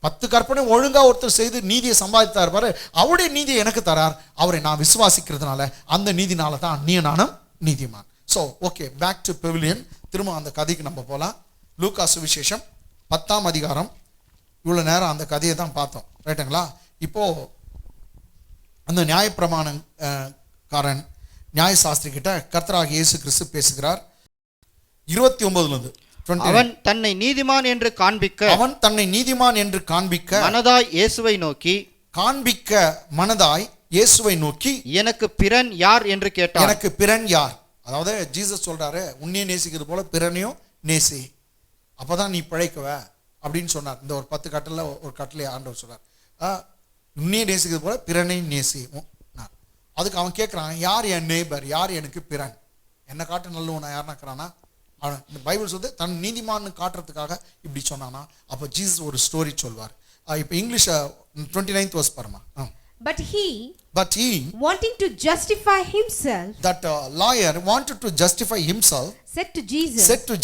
10 கற்பனை ஒழுங்கா ஒருத்தர் செய்து நீதியை சம்பாதித்தார் பாரு, அவருடைய நீதியை எனக்கு தரார். அவரை நான் விசுவாசிக்கிறதுனால அந்த நீதினால தான் நீ நானும் நீதிமான். So okay, back to pavilion. திரும்ப அந்த கதைக்கு நம்ம போகலாம். லூக்கா சுவிசேஷம் 10ஆம் அதிகாரம். இவ்வளோ நேரம் அந்த கதையை தான் பார்த்தோம், ரைட்டுங்களா? இப்போ அந்த நியாயப்பிரமாணக்காரன் நியாயசாஸ்திரி கிட்ட கர்த்தராகிய இயேசு கிறிஸ்து பேசுகிறார். 29 அவன் தன்னை நீதிமான் என்று காண்பிக்க மனதாய் இயேசுவை நோக்கி எனக்கு பிறன் யார் என்று கேட்டான். எனக்கு பிறன் யார்? அதாவது ஜீசஸ் சொல்றாரு, உன்னையே நேசிக்கிறது போல பிறனையும் நேசி, அப்பதான் நீ பிழைக்குவ அப்படின்னு சொன்னார். இந்த ஒரு 10 கட்டளை ஒரு கட்டளை ஆண்டவர் சொல்றார். உன்னையே நேசிக்கிறது போல பிறனை நேசி. அதுக்கு அவன் கேட்குறான், யார் என் நேபர், யார் எனக்கு பிறன், என்னை காட்டு நல்லவன் யாருன்னா இருக்கிறானா? அவன் இந்த பைபிள் சொல்லுது தன் நீதிமான்னு காட்டுறதுக்காக இப்படி சொன்னானா? அப்போ ஜீசஸ் ஒரு ஸ்டோரி சொல்வார். இப்போ இங்கிலீஷ் 29th verse பாருமா. But he, wanting to justify himself, that lawyer wanted to justify himself, said to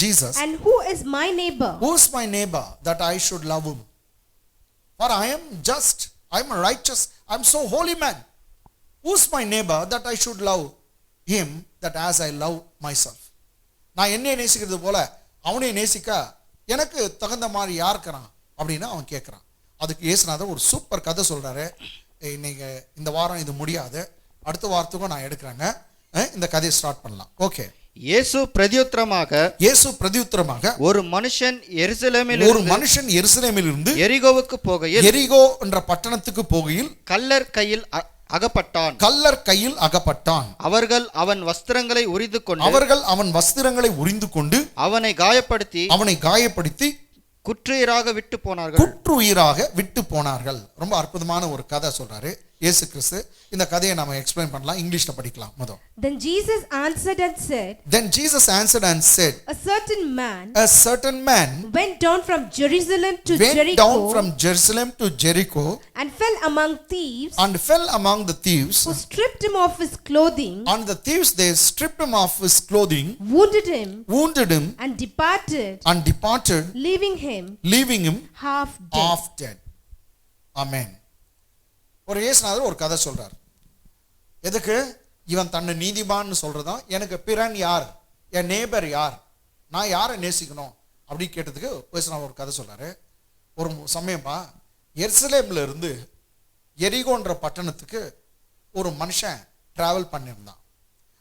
Jesus, and who is my neighbor? Who is my neighbor that I should love him? For I am just, I am righteous, I am so holy man. Who is my neighbor that I should love him that as I love myself? நான் என்னை நேசிக்கிறது போல அவனை நேசிக்க எனக்கு தகுந்த மாதிரி யார் இருக்கிறான் அப்படின்னு அவன் கேட்குறான். அதுக்கு இயேசுநாதர் ஒரு சூப்பர் கதை சொல்றாரு. இன்னைக்கு இந்த வாரம் இது முடியாது, அடுத்த வாரத்துக்கும் நான் எடுக்கிறேங்க. இந்த கதையை ஸ்டார்ட் பண்ணலாம். ஓகே. இயேசு பிரதியுத்தரமாக ஒரு மனுஷன் எருசலேமிலிருந்து எரிகோவுக்கு போகையில், எரிகோ என்ற பட்டணத்துக்கு போகையில் கல்லர் கையில் அகப்பட்டான். அவர்கள் அவன் வஸ்திரங்களை உரிந்து கொண்டு அவனை காயப்படுத்தி குற்றுயிராக விட்டு போனார்கள். ரொம்ப அற்புதமான ஒரு கதை சொல்றாரு இயேசு கிறிஸ்து. இந்த கதையை நாம எக்ஸ்பிளைன் பண்ணலாம், இங்கிலீஷ்ல படிக்கலாம் முதல்ல. Then Jesus answered and said, A certain man went down from Jerusalem to Jericho and fell among the thieves who stripped him of his clothing, and the thieves they stripped him of his clothing, wounded him and departed, leaving him half dead. Amen. ஒரு இயேசுநாதர் ஒரு கதை சொல்றார். எதுக்கு? இவன் தன்னை நீதிமான்னு சொல்றதா, எனக்கு பிறன் யார், என் நேபர் யார், நான் யாரை நேசிக்கணும் அப்படி கேட்டதுக்கு இயேசுநாதர் ஒரு கதை சொல்றாரு. ஒரு சமயமா எருசலேம்ல இருந்து எரிகோன்ற பட்டணத்துக்கு ஒரு மனுஷன் டிராவல் பண்ணியிருந்தான்.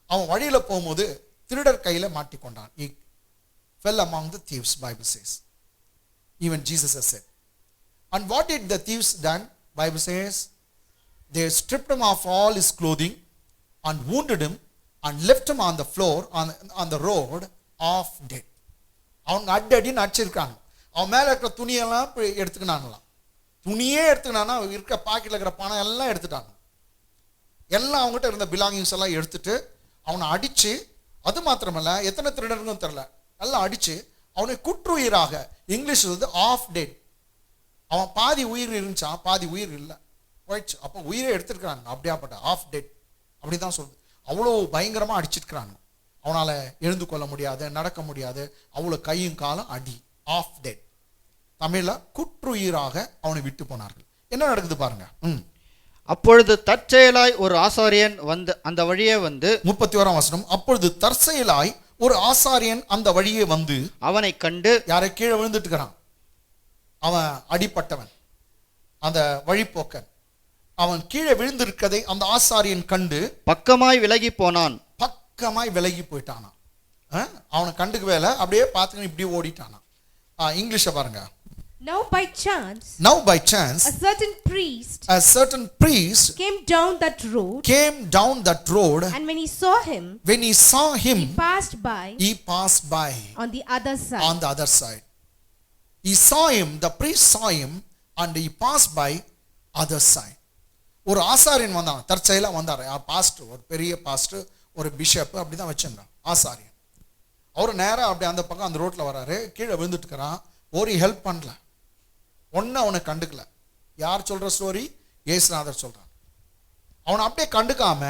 அவன் வழியில போகும்போது திருடர் கையில மாட்டிக்கொண்டான். He fell among the thieves, Bible says. Even Jesus has said. And what did the thieves done? Bible says they stripped him of all his clothing and wounded him and left him on the floor on the road half dead. அவங்க அடின்னு அடிச்சிருக்காங்க. அவன் மேல இருக்கிற துணியெல்லாம் எடுத்துக்கினாங்களாம். துணியே எடுத்துக்கினானா இருக்க பாக்கெட்ல இருக்கிற பணம் எல்லாம் எடுத்துட்டாங்க. எல்லாம் அவங்ககிட்ட இருந்த பிலாங்கிங்ஸ் எல்லாம் எடுத்துட்டு அவனை அடிச்சு, அது மாத்திரமல்ல எத்தனை திருடருக்கும் தெரியல, எல்லாம் அடிச்சு அவனை குற்றுயிராக, இங்கிலீஷ் வந்து ஆஃப் டெட், அவன் பாதி உயிர் இருந்துச்சான், பாதி உயிர் இல்லை போயிடுச்சு. அப்போ உயிரை எடுத்துருக்கிறாங்க. அப்படியாப்பட்ட ஆஃப் டெட் அப்படிதான் சொல்லுது. அவ்வளோ பயங்கரமா அடிச்சிருக்கிறாங்க. அவனால எழுந்து கொள்ள முடியாது, நடக்க முடியாது, அவ்வளோ கையும் காலம் அடி, ஆஃப் டெட். தமிழ்ல குற்றுயிராக அவனை விட்டு போனார்கள். என்ன நடக்குது பாருங்க. அப்பொழுது தற்செயலாய் ஒரு ஆசாரியன் அந்த வழியே வந்து, 31ஆம் வசனம், அப்பொழுது தற்செயலாய் ஒரு ஆசாரியன் அந்த வழியே வந்து அவனை கண்டு, யாரை கீழே விழுந்துட்டு இருக்கிறான், அவன் அடிப்பட்டவன், அந்த வழிப்போக்கன், அவன் கீழே விழுந்திருக்கதை அந்த ஆசாரியன் கண்டு பக்கமாய் விலகி போயிட்டானா. அவனை கண்டுக்கவே இல்லை, அப்படியே பார்த்துக்கிட்டு இப்படி ஓடிட்டானா. இங்கிலீஷ பாருங்க. Now by chance, a certain priest came down that road, and when he saw him, he passed by on the other side. He saw him, the priest saw him, and he passed by other side. ஒரு ஆசாரியன் வந்தான், தற்செயலா வந்தார். Pastor, ஒரு பெரிய pastor, ஒரு bishop அப்படிதான் வச்சிருந்தான் ஆசாரியன். அவரு நேரா அப்படி அந்த பக்கம் அந்த ரோட்ல வராரு, கீழே விழுந்துட்டு இருக்கிறான். ஒரு ஹெல்ப் பண்ணல, ஒன்னு அவனை கண்டுக்கல. யார் சொல்ற ஸ்டோரி? இயேசுநாதர் சொல்றான். அவனை அப்படியே கண்டுக்காம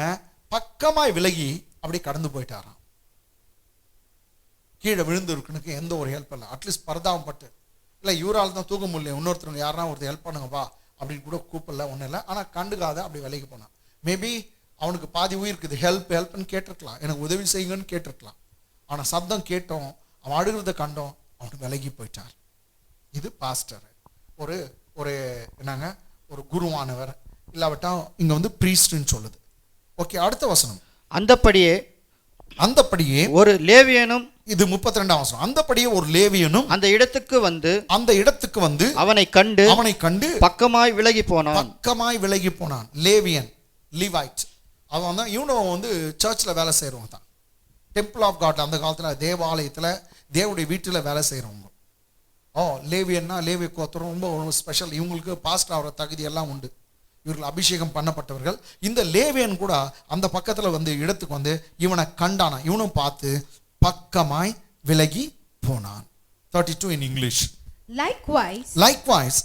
பக்கமாய் விலகி அப்படியே கடந்து போயிட்டாரான். கீழே விழுந்து இருக்குனுக்கு எந்த ஒரு ஹெல்ப் இல்லை. அட்லீஸ்ட் பரதாபப்பட்டு, இல்லை இவரால் தான் தூக்க முடியல, இன்னொருத்தருங்க யாருன்னா ஒருத்தர் ஹெல்ப் பண்ணுங்கப்பா அப்படின்னு கூட கூப்பிடல, ஒன்றும் இல்லை. ஆனால் கண்டுக்காத அப்படி விலைக்கு போனான். மேபி அவனுக்கு பாதி உயிர் இருக்குது, ஹெல்ப்னு கேட்டிருக்கலாம், எனக்கு உதவி செய்யுங்கன்னு கேட்டிருக்கலாம். ஆனால் சப்தம் கேட்டோம், அவன் அழுகிறத கண்டோம், அவனுக்கு விலகி போயிட்டார். இது பாஸ்டர், ஒரு ஒரு என்னங்க, ஒரு குருவானவர், இல்லாவிட்டா இங்க வந்து பிரீஸ்ட்னு சொல்லுது. ஓகே, அடுத்த வசனம். அந்தப்படியே ஒரு லேவியனும், இது 32ஆம் வசனம், அந்தப்படியே ஒரு லேவியனும் அந்த இடத்துக்கு வந்து அவனை கண்டு பக்கமாய் விலகி போனான். லேவியன், லிவைட், அவன் தான். இவனும் வந்து சர்ச்சில் வேலை செய்கிறவங்க தான். டெம்பிள் ஆஃப் காட், அந்த காலத்தில் தேவாலயத்தில் தேவனுடைய வீட்டில் வேலை செய்கிறவங்க. லேவியன்னா லேவி கோத்திரம் ரொம்ப ஸ்பெஷல். இவங்களுக்கு பாஸ்டர் ஆகிற தகுதி எல்லாம் உண்டு. இவர்கள் அபிஷேகம் பண்ணப்பட்டவர்கள். இந்த லேவியன் கூட அந்த பக்கத்துல வந்து இடத்துக்கு வந்து இவனை கண்டானா, இவனும் பார்த்து பக்கமாய் விலகி போனான். 32 in English. Likewise,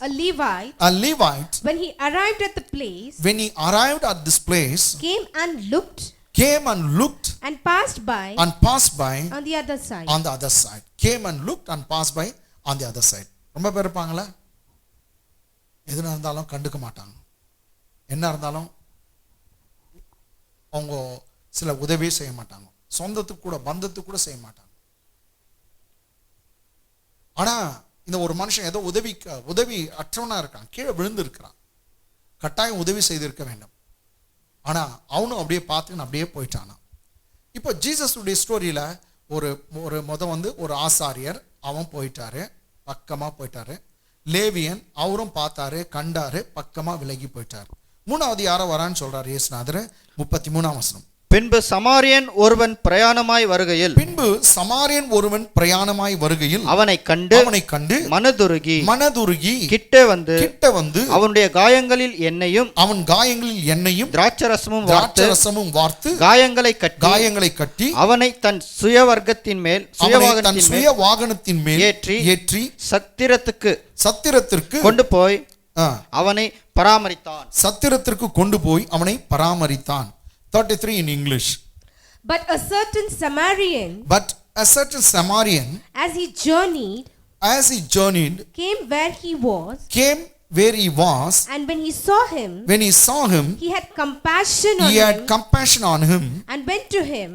a Levite, when he arrived at this place, came and looked, and passed by on the other side. Came and looked and passed by on the other side. ரொம்ப பேர் இருப்பாங்களா, எதுனா இருந்தாலும் கண்டுக்க மாட்டாங்க, என்ன இருந்தாலும் அவங்க சில உதவியே செய்ய மாட்டாங்க, சொந்தத்துக்கு கூட பந்தத்துக்கு கூட செய்ய மாட்டாங்க. ஆனா இந்த ஒரு மனுஷன் ஏதோ உதவி அற்றவனா இருக்கான், கீழே விழுந்து இருக்கிறான், கட்டாயம் உதவி செய்திருக்க வேண்டும். ஆனா அவனும் அப்படியே பார்த்துன்னு அப்படியே போயிட்டானா. இப்போ ஜீசஸ் உடைய ஸ்டோரியில ஒரு வந்து ஒரு ஆசாரியர் அவன் போயிட்டாரு, பக்கமா போயிட்டாரு. லேவியன் அவரும் பார்த்தாரு, கண்டாரு, பக்கமா விலகி போயிட்டாரு. மூணாவது யாரோ வரான்னு சொல்றாரு இயேசுநாதர். 33ஆம் வசனம். பின்பு சமாரியன் ஒருவன் பிரயாணமாய் வருகையில் அவனை கண்டு மனதுருகி கிட்ட வந்து அவனுடைய காயங்களில் எண்ணெயும் திராட்சரசமும் வார்த்து காயங்களை கட்டி அவனை தன் சுய வாகனத்தின் மேல் ஏற்றி சத்திரத்துக்கு கொண்டு போய் அவனை பராமரித்தான். 33 in English. But a certain Samaritan, as he journeyed, came where he was, and when he saw him, he had compassion on him, and went to him,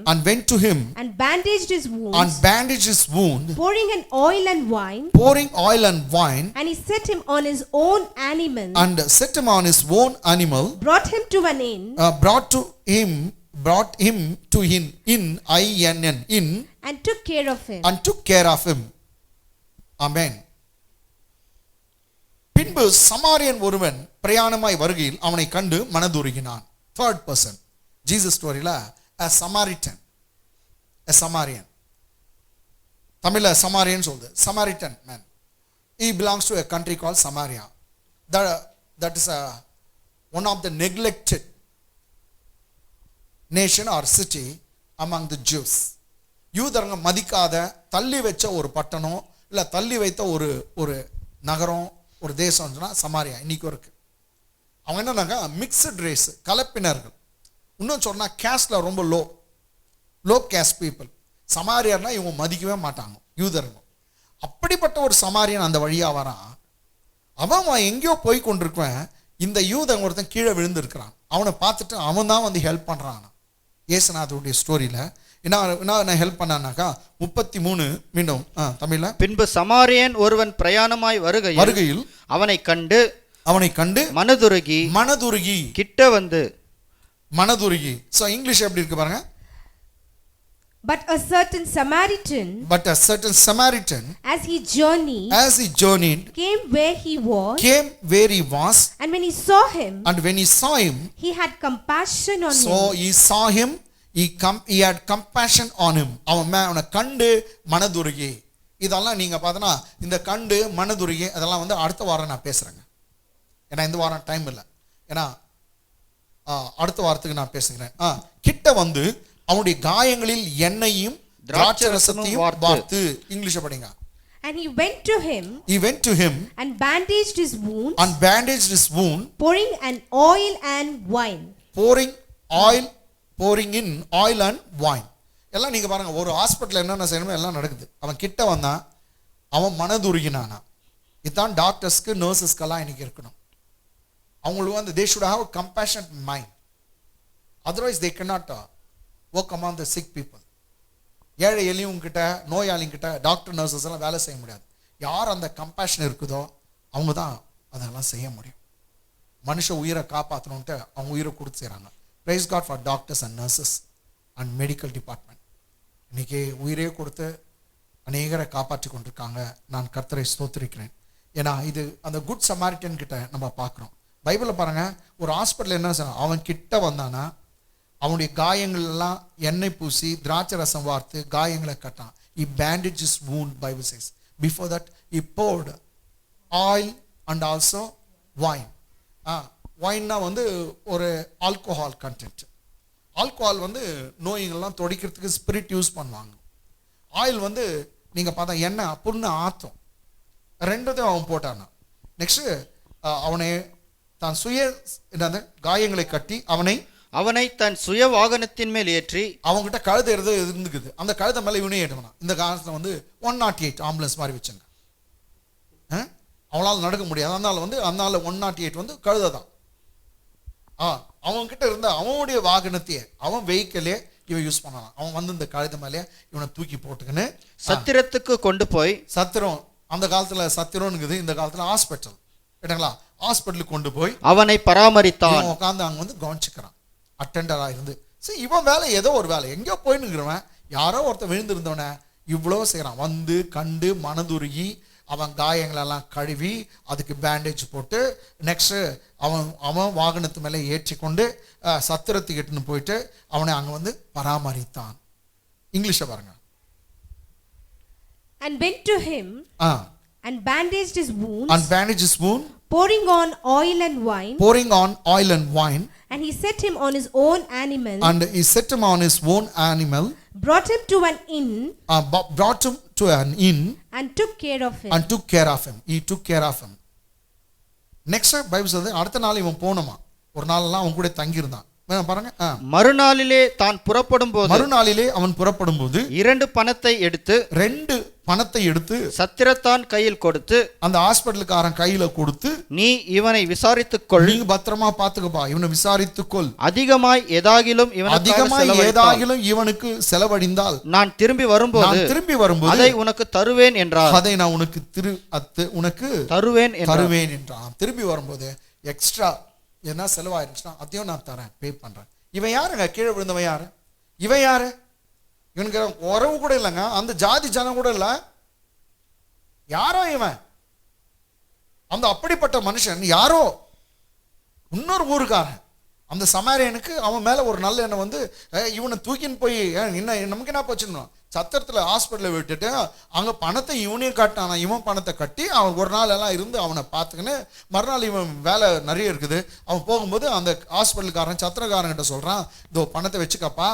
and bandaged his wound, pouring oil and wine, and he set him on his own animal, brought him to an inn, and took care of him. Amen. பின்பு சமாரியன் ஒருவன் பிரயாணமாய் வருகையில் அவனை கண்டு மனதுருகினான். Third person Jesus ஸ்டோரியில a Samaritan. தமிழ்ல சமாரியன் சொல்லுது. Samaritan man. He belongs to a country called Samaria. That is one of the neglected nation or city among the Jews. யூதர்கள் மதிக்காத தள்ளி வச்ச ஒரு பட்டணம் இல்ல தள்ளி வைத்த ஒரு நகரம், ஒரு தேசம் சொன்னா சமாரியா இன்னைக்கு இருக்கு. அவங்க என்னன்னாங்க மிக்சட் ரேஸ், கலப்பினர்கள். இன்னும் சொன்னா கேஸ்ட்ல ரொம்ப லோ கேஸ்ட் பீப்புள். சமாரியர்னா இவங்க மதிக்கவே மாட்டாங்க யூதர்கள். அப்படிப்பட்ட ஒரு சமாரியன் அந்த வழியா வரான். அவன் எங்கேயோ போய் கொண்டிருக்குவேன். இந்த யூதன் ஒருத்தன் கீழே விழுந்து இருக்கிறான். அவனை பார்த்துட்டு அவன் தான் வந்து ஹெல்ப் பண்றான். இயேசுநாதருடைய ஸ்டோரியில என்ன ஹெல்ப் பண்ணானாக்கா 33 மீண்டும் தமிழ்ல. பின்பு சமாரியன் ஒருவன் பிரயாணமாய் வருகையில் அவனை கண்டு மனதுருகி கிட்ட வந்து மனதுருகி. சோ இங்கிலீஷ் எப்படி இருக்கு பாருங்க. But a certain Samaritan, as he journeyed, came where he was, and when he saw him, he had compassion on him. So he saw him, he had compassion on him. அவனை கண்டு மனதுருகி. இதெல்லாம் நீங்க பார்த்தனா இந்த கண்டு மனதுருகி அதெல்லாம் வந்து அடுத்த வாரம் நான் பேசுறேங்க. ஏன்னா இந்த வாரம் டைம் இல்லை. ஏன்னா அடுத்த வாரத்துக்கு நான் பேசுகிறேன். கிட்ட வந்து அவனுடைய காயங்களில் எண்ணெயும் திராட்சரசத்தையும் வார்த்து. இங்கிலீஷ் படிங்க. And he went to him and bandaged his wound, pouring oil and wine. pouring in oil and wine. எல்லாம் நீங்க பாருங்க, ஒரு ஹாஸ்பிட்டல் என்னென்ன செய்யணுமோ எல்லாம் நடக்குது. அவன் கிட்ட வந்தான், அவன் மனதுருகினானா. இதுதான் டாக்டர்ஸ்க்கு நர்சஸ்க்கெல்லாம் இன்னைக்கு இருக்கணும். அவங்களுக்கு வந்து they should have a compassionate mind. Otherwise they cannot work among the sick people. ஏழை எளியவங்க கிட்ட நோயாளிங்க கிட்ட டாக்டர் நர்சஸ் எல்லாம் வேலை செய்ய முடியாது. யார் அந்த கம்பேஷன் இருக்குதோ அவங்க தான் அதெல்லாம் செய்ய முடியும். மனுஷ உயிரை காப்பாற்றணுன்ட்டு அவங்க உயிரை கொடுத்து செய்கிறாங்க. Praise God for doctors and nurses and medical department. இன்னைக்கு உயிரே கொடுத்து அநேகரை காப்பாற்றி கொண்டிருக்காங்க. நான் கர்த்தரை ஸ்தோத்திரிக்கிறேன். ஏன்னா இது அந்த குட் சமாரிட்டன் கிட்ட நம்ம பார்க்குறோம். பைபிளில் பாருங்க, ஒரு ஹாஸ்பிட்டல் என்ன சொன்னான், அவன் கிட்ட வந்தானா அவனுடைய காயங்கள் எல்லாம் எண்ணெய் பூசி திராட்சை ரசம் வார்த்து காயங்களை கட்டான். He bandaged his wound, Bible says. Before that he poured oil and also wine. ஒயின்னா வந்து ஒரு ஆல்கோஹால் கண்டென்ட். ஆல்கோஹால் வந்து நோய்கள்லாம் துடைக்கிறதுக்கு ஸ்பிரிட் யூஸ் பண்ணுவாங்க. ஆயில் வந்து நீங்கள் பார்த்தா எண்ணெய் புண்ணு ஆற்றும். ரெண்டுத்தையும் அவன் போட்டானா. நெக்ஸ்ட்டு அவனை தான் என்னது காயங்களை கட்டி அவனை தன் சுய வாகனத்தின் மேல் ஏற்றி அவங்ககிட்ட கழுதை இருந்துக்குது. அந்த கழுதை மேலே இவனே ஏற்றுவானா. இந்த காலத்தில் வந்து 108 ஆம்புலன்ஸ் மாதிரி வச்சுங்க. அவளால் நடக்க முடியாது. அதனால 108 வந்து கழுதை தான். அவன்கிட்ட இருந்த அவனுடைய வாகனத்தையே அவன் வெஹிக்கிளே இவன் யூஸ் பண்ணலாம். அவன் வந்து இந்த கழுதை மேலே இவனை தூக்கி போட்டுக்கின்னு சத்திரத்துக்கு கொண்டு போய், சத்திரம் அந்த காலத்தில் சத்திரம்ங்குது, இந்த காலத்தில் ஹாஸ்பிட்டல் கேட்டுங்களா, ஹாஸ்பிட்டலுக்கு கொண்டு போய் அவனை பராமரித்தான். உட்காந்து அங்கே வந்து கவனிச்சுக்கிறான் அட்டெண்டராக இருந்து. சரி, இவன் வேலை ஏதோ ஒரு வேலை, எங்கேயோ போயின்னுக்கிறவன் யாரோ ஒருத்தர் விழுந்திருந்தவனை இவ்வளோ செய்கிறான். வந்து கண்டு மனதுருகி அவன் காயங்களெல்லாம் கழுவி அதுக்கு பேண்டேஜ் போட்டு நெக்ஸ்ட்டு அவன் வாகனத்து மேலே ஏற்றி கொண்டு சத்திரத்துக்கிட்டுன்னு போயிட்டு அவனை அங்கே வந்து பராமரித்தான். இங்கிலீஷை பாருங்க. And went to him and bandaged his wounds, pouring on oil and wine, and he set him on his own animal, brought him to an inn, and took care of him. He took care of him. Next Bible சொல்லுது, அடுத்த நாள் இவன் போனோமா, ஒரு நாளெல்லாம் அவன் கூட தங்கியிருந்தான். பாருங்க. மறுநாளிலே அவன் புறப்படும் போது 2 பணத்தை எடுத்து சத்திரத்தான் கையில் கொடுத்து, அந்த ஹாஸ்பிடலுக்காரன் கையில கொடுத்து, நீ இவனை விசாரித்துக்கொள், நீ பத்திரமா பாத்துக்கப்பா, இவனை விசாரித்துக்கொள், அதிகமாய் ஏதாகிலும் இவனுக்கு செலவழிந்தால் நான் திரும்பி வரும்போது அதை உனக்கு தருவேன் என்றார். அதை நான் உனக்கு தருவேன் என்றான். திரும்பி வரும்போது எக்ஸ்ட்ரா என்ன செலவாயிருச்சுன்னா அதையும் நான் தரேன், பே பண்றேன். இவன் யாருங்க? கீழே விழுந்தவன் யாரு? இவன் யாரு? இவனுக்கு உறவு கூட இல்லைங்க, அந்த ஜாதி ஜனம் கூட இல்லை. யாரோ இவன், அந்த அப்படிப்பட்ட மனுஷன் யாரோ இன்னொரு ஊருக்காரன். அந்த சமாரியனுக்கு அவன் மேல ஒரு நல்ல எண்ணம் வந்து இவனை தூக்கின்னு போய் நமக்கு என்ன போச்சுன்னு சத்திரத்தில் ஹாஸ்பிட்டலில் விட்டுட்டு அங்கே பணத்தை இவனையும் காட்டினானா. இவன் பணத்தை கட்டி அவன் ஒரு நாள் எல்லாம் இருந்து அவனை பார்த்துக்கின்னு மறுநாள் இவன் வேலை நிறைய இருக்குது. அவன் போகும்போது அந்த ஹாஸ்பிட்டலுக்காரன் சத்திரக்காரன்கிட்ட சொல்கிறான், இதோ பணத்தை வச்சுக்கப்பா,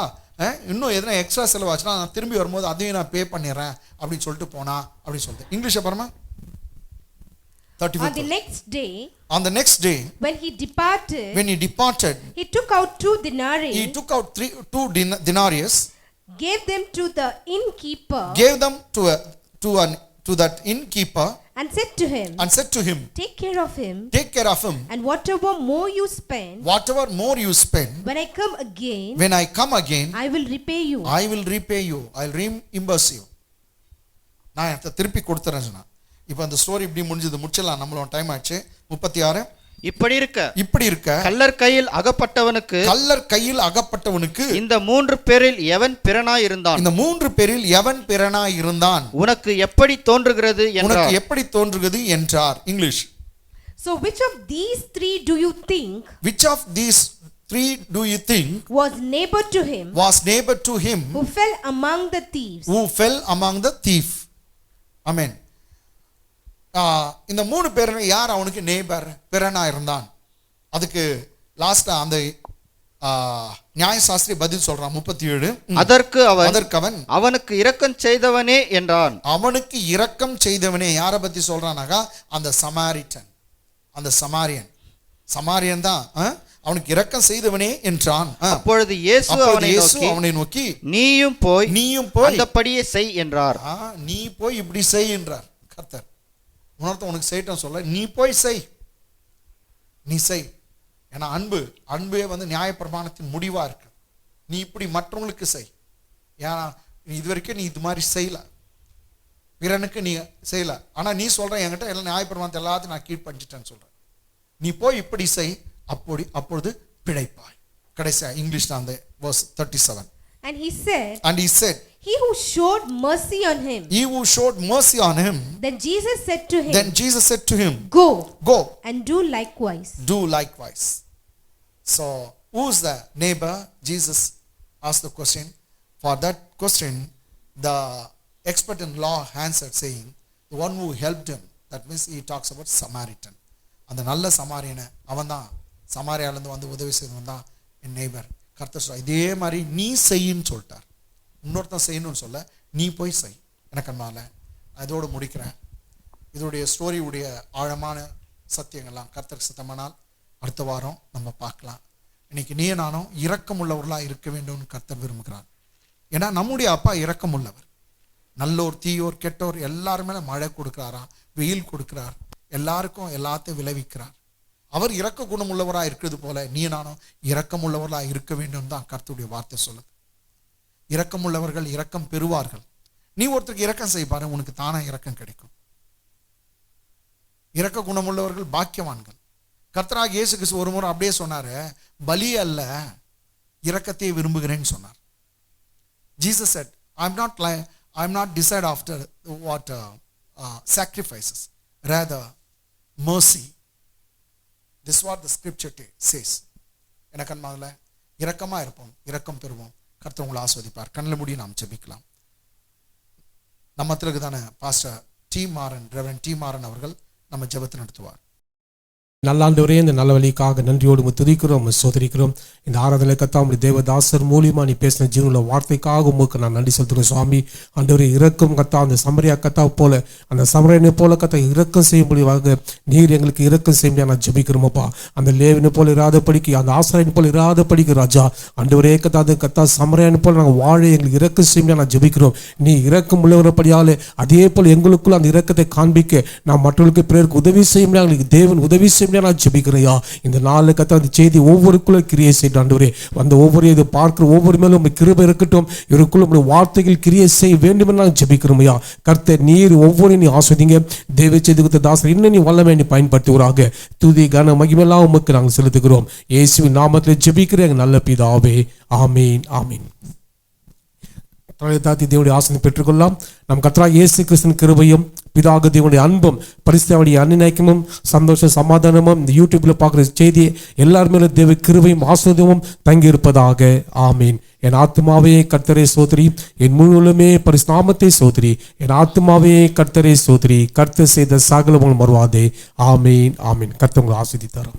இன்னும் எதனா எக்ஸ்ட்ரா செலவாச்சுன்னா நான் திரும்பி வரும்போது அதையும் நான் பே பண்ணிடுறேன் அப்படின்னு சொல்லிட்டு போனா அப்படின்னு சொல்லிட்டு. இங்கிலீஷை பாருமா. On the next day, when he departed, he took out 2 denarii. He took out 2 denarius. Gave them to the innkeeper. To that innkeeper. And said to him, Take care of him. And whatever more you spend, when I come again, I will repay you. I'll reimburse you. நான் திருப்பி கொடுத்துறேன் சொன்னா. இப்போ அந்த story இப்படி முடிச்சிடலாம், நம்மளோட time ஆச்சு. 36. இப்படி இருக்க கல்லர் கையில் அகப்பட்டவனுக்கு இந்த 3 பேரில் எவன் பிறனாய் இருந்தான் உனக்கு எப்படி தோன்றுகிறது என்றார். English. So which of these 3 do you think was neighbor to him who fell among the thieves? Amen. இந்த 3 பேர் யார் அவனுக்கு நெய்பர் பிறனா இருந்தான்? அதுக்கு லாஸ்டா அந்த நியாயசாஸ்திரி பதில் சொல்றான். 37. அதற்கு அவன் அவனுக்கு இரக்கம் செய்தவனே என்றான். அவனுக்கு இரக்கம் செய்தவனே யாரை பத்தி சொல்றானாக்கா? அந்த சமாரியன் தான் அவனுக்கு இரக்கம் செய்தவனே என்றான். அப்பொழுது இயேசு அவனை நோக்கி நீயும் போய் அந்தபடியே செய் என்றார். நீ போய் இப்படி செய் என்றார் கர்த்தர். உனக்கு செய்யட்டும் சொல்ல, நீ போய் செய். ஏன்னா அன்பே வந்து நியாயப்பிரமாணத்தின் முடிவா இருக்கு. நீ இப்படி மற்றவங்களுக்கு செய். ஏன்னா இது வரைக்கும் நீ இது மாதிரி செய்யல, பிறனுக்கு நீ செய்யல. ஆனா நீ சொல்ற என்கிட்ட எல்லாம் நியாயப்பிரமாணத்தை எல்லாத்தையும் நான் கீழ்படிச்சிட்டேன்னு சொல்ற. நீ போய் இப்படி செய், அப்பொழுது பிழைப்பாய். கடைசியா இங்கிலீஷ் தான் அந்த verse 37. And he said, He who showed mercy on him. Then Jesus said to him, Go and do likewise. So who's the neighbor? Jesus asked the question. For that question, the expert in law answered saying, the one who helped him. That means he talks about Samaritan. அந்த நல்ல சமாரியனை அவன் தான் சமாரியாலேருந்து வந்து உதவி செய்தவன் தான் என் neighbour. கர்த்தர் சொல்ல இதே மாதிரி நீ செய்யின்னு சொல்லிட்டார். இன்னொருத்தன் செய்யணும்னு சொல்ல, நீ போய் செய். எனக்கு அன்பால அதோடு முடிக்கிறேன். இதோடைய ஸ்டோரியுடைய ஆழமான சத்தியங்கள்லாம் கர்த்தர் சித்தமானால் அடுத்த வாரம் நம்ம பார்க்கலாம். இன்னைக்கு நீ நானும் இரக்கம் உள்ளவர்களாக இருக்க வேண்டும்னு கர்த்தர் விரும்புகிறார். ஏன்னா நம்முடைய அப்பா இரக்கம் உள்ளவர். நல்லோர் தீயோர் கெட்டோர் எல்லாருமே மழை கொடுக்குறாரா, வெயில் கொடுக்குறார், எல்லாருக்கும் எல்லாத்தையும் விளைவிக்கிறார். அவர் இரக்க குணம் உள்ளவராக இருக்கிறது போல நீ நானும் இரக்கம் உள்ளவர்களாக இருக்க வேண்டும் தான் கர்த்தருடைய வார்த்தை சொல்லுது. இரக்கம் உள்ளவர்கள் இரக்கம் பெறுவார்கள். நீ ஒருத்தருக்கு இரக்கம் செய்வாரு, உனக்கு தானா இரக்கம் கிடைக்கும். இரக்க குணமுள்ளவர்கள் பாக்கியவான்கள். கர்த்தராகிய இயேசு கிறிஸ்து ஒரு முறை அப்படியே சொன்னாரு, பலி அல்ல இரக்கத்தை விரும்புகிறேன்னு சொன்னார். Jesus said, I'm not decide after what sacrifices, rather mercy. This is what the scripture says. எனக்கு அன்பால இரக்கமா இருப்போம், இரக்கம் பெறுவோம். கர்த்தர் உங்களை ஆஸ்வதிப்பார். கண்ணில் மூடி நாம் ஜெபிக்கலாம். நம்ம தானே pastor D Maran, reverend D Maran அவர்கள் நம்ம ஜெபத்தை நடத்துவார். நல்ல ஆண்டவரே, இந்த நல்ல வழிக்காக நன்றியோடு துதிக்கிறோம், சோதரிக்கிறோம். இந்த ஆராதனை கர்த்தாவுடைய தேவதாசர் மூலியமா நீ பேசின ஜீவனுள்ள வார்த்தைக்காக உமக்கு நான் நன்றி செலுத்துகிறேன் சுவாமி. ஆண்டவரே, இரக்கம் கர்த்தா, அந்த சமரியா கர்த்தா போல, அந்த சமரியனை போல கர்த்தா இரக்கம் செய்யும்படியாக நீர் எங்களுக்கு இரக்கம் செய்ய நான் ஜெபிக்கிறோமப்பா. அந்த லேவினை போல இராதபடிக்கு, அந்த ஆசிரியனை போல இராதபடிக்கு ராஜா, ஆண்டவரே கர்த்தா, அது கர்த்தா சமரியனை போல நாங்கள் வாழ எங்களுக்கு இரக்கம் செய்ய நான் ஜெபிக்கிறோம். நீ இரக்கம் உள்ளவரப்படியாலே அதே போல எங்களுக்குள்ள அந்த இரக்கத்தை காண்பிக்க நான் மற்றவர்களுக்கு பிறருக்கு உதவி செய்ய எங்களுக்கு தேவன் உதவி செய்ய நான் ஜெபிக்கிறையா. இந்த நாளில் கர்த்தா அந்த செய்தி ஒவ்வொருக்குள்ள கிரியை செய்ய ஆண்டவரே, அந்த ஒவ்வொரு இதை பார்க்கிற ஒவ்வொரு மேலும் உங்கள் கிருபை இருக்கட்டும். இவருக்குள்ள உங்களுடைய வார்த்தைகள் கிரியை செய்ய வேண்டும் என்று நான் ஜெபிக்கிறோமையா. கர்த்தர் நீர் ஒவ்வொரு நீ ஆஸ்வதிங்க. தேவ செய்தி கொடுத்த தாசர் இன்னும் நீ வல்லமை நீ பயன்படுத்துகிறாக. துதி கன மகிமையெல்லாம் உமக்கு நாங்கள் செலுத்துகிறோம். இயேசுவின் நாமத்தில் ஜெபிக்கிறேன் நல்ல பிதாவே, ஆமீன் ஆமீன். தாத்தி தேவனுடைய ஆசனை பெற்றுக்கொள்ளலாம். நம் கர்த்தராகிய இயேசு கிறிஸ்துவின் கிருபையும் பிதாவாகிய தேவனுடைய அன்பும் பரிசுத்தவானுடைய அன்னிநைக்கமும் சந்தோஷ சமாதானமும் இந்த யூடியூப்ல பார்க்குற செய்தியை எல்லாருமே தேவ கிருபையும் ஆசீர்வாதமும் தங்கி இருப்பதாக. ஆமீன். என் ஆத்துமாவே கர்த்தரை சோதரி, என் முழுவதுமே பரிசுத்த நாமத்தை சோதரி. என் ஆத்துமாவே கர்த்தரை சோதரி, கர்த்தர் செய்த சகலமும் மறவாதே. ஆமீன் ஆமீன். கர்த்தர் உங்களை ஆசீர்வதித்தார். ஆமீன்.